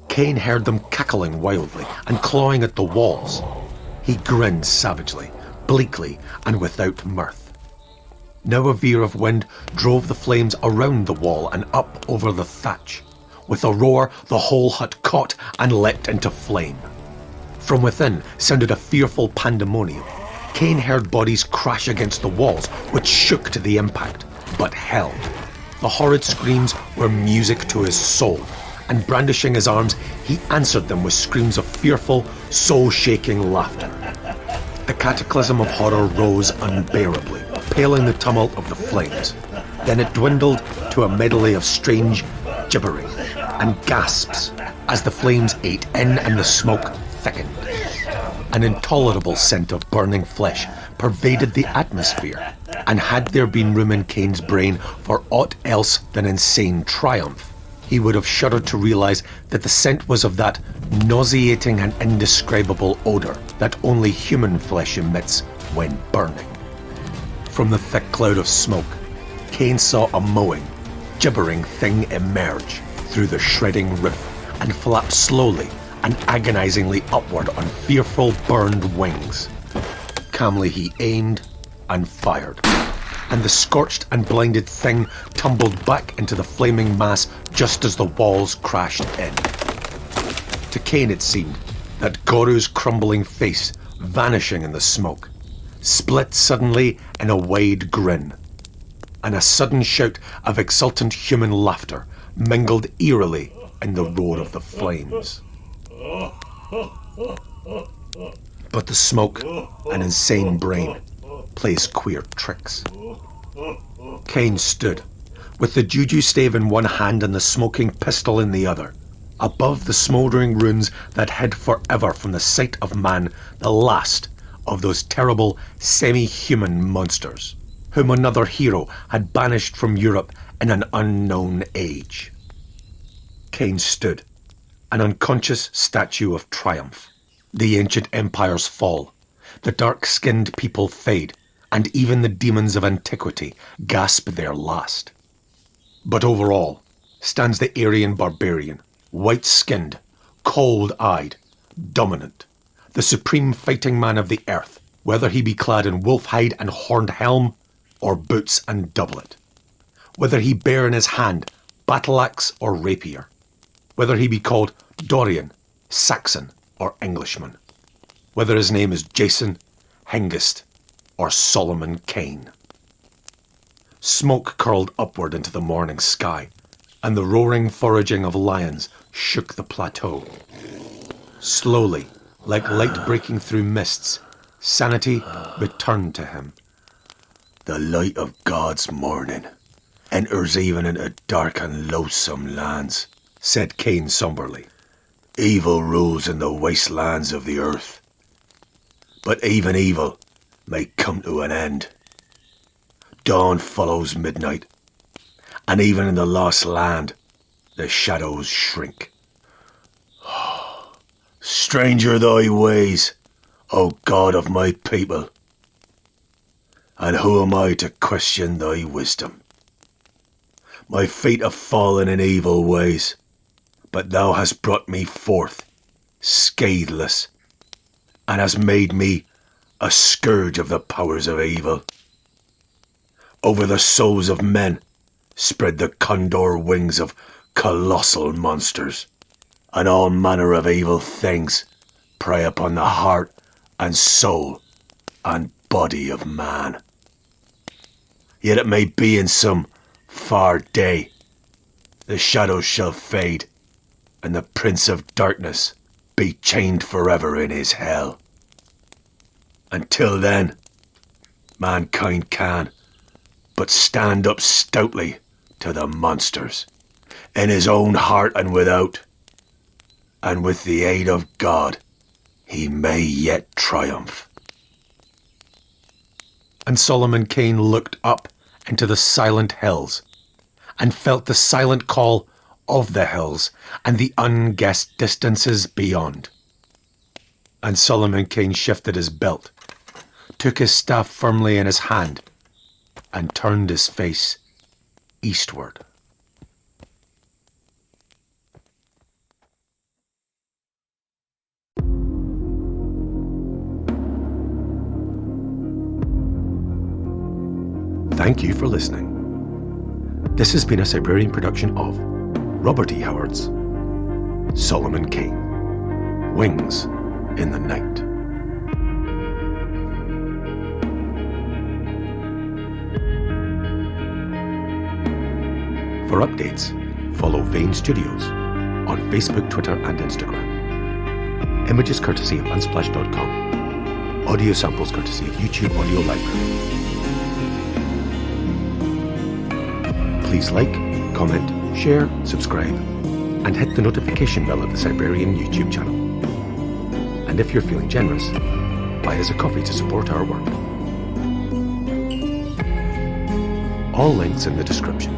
Kane heard them cackling wildly and clawing at the walls. He grinned savagely, bleakly, and without mirth. Now a veer of wind drove the flames around the wall and up over the thatch. With a roar, the whole hut caught and leapt into flame. From within sounded a fearful pandemonium. Kane heard bodies crash against the walls, which shook to the impact, but held. The horrid screams were music to his soul, and brandishing his arms, he answered them with screams of fearful, soul-shaking laughter. The cataclysm of horror rose unbearably, paling the tumult of the flames. Then it dwindled to a medley of strange gibbering and gasps as the flames ate in and the smoke thickened. An intolerable scent of burning flesh pervaded the atmosphere, and had there been room in Kane's brain for aught else than insane triumph, he would have shuddered to realize that the scent was of that nauseating and indescribable odor that only human flesh emits when burning. From the thick cloud of smoke, Kane saw a mowing, gibbering thing emerge through the shredding roof and flap slowly and agonizingly upward on fearful burned wings. Calmly he aimed and fired. and the scorched and blinded thing tumbled back into the flaming mass just as the walls crashed in. To Kane it seemed that Goru's crumbling face, vanishing in the smoke, split suddenly in a wide grin, and a sudden shout of exultant human laughter mingled eerily in the roar of the flames. But the smoke, an insane brain, plays queer tricks. Kane stood, with the juju stave in one hand and the smoking pistol in the other, above the smouldering ruins that hid forever from the sight of man the last of those terrible semi-human monsters, whom another hero had banished from Europe in an unknown age. Kane stood, an unconscious statue of triumph. The ancient empires fall, the dark-skinned people fade, and even the demons of antiquity gasp their last. But over all stands the Aryan barbarian, white-skinned, cold-eyed, dominant, the supreme fighting man of the earth, whether he be clad in wolf hide and horned helm, or boots and doublet, whether he bear in his hand battle-axe or rapier, whether he be called Dorian, Saxon, or Englishman, whether his name is Jason, Hengist, or Solomon Kane. Smoke curled upward into the morning sky, and the roaring foraging of lions shook the plateau. Slowly, like light breaking through mists, sanity returned to him. The light of God's morning enters even into dark and loathsome lands, said Kane somberly. Evil rules in the wastelands of the earth. But even evil may come to an end. Dawn follows midnight, and even in the lost land, the shadows shrink. Stranger thy ways, O God of my people, and who am I to question thy wisdom? My feet have fallen in evil ways, but thou hast brought me forth, scatheless, and hast made me a scourge of the powers of evil. Over the souls of men spread the condor wings of colossal monsters, and all manner of evil things prey upon the heart and soul and body of man. Yet it may be in some far day the shadows shall fade, and the Prince of Darkness be chained forever in his hell. Until then, mankind can but stand up stoutly to the monsters, in his own heart and without, and with the aid of God, he may yet triumph. And Solomon Kane looked up into the silent hills, and felt the silent call of the hills and the unguessed distances beyond. And Solomon Kane shifted his belt, took his staff firmly in his hand, and turned his face eastward. Thank you for listening. This has been a Siberian production of Robert E. Howard's Solomon Kane, Wings in the Night. For updates, follow Vane Studios on Facebook, Twitter, and Instagram. Images courtesy of Unsplash.com. Audio samples courtesy of YouTube Audio Library. Please like, comment, share, subscribe, and hit the notification bell of the Siberian YouTube channel. And if you're feeling generous, buy us a coffee to support our work. All links in the description.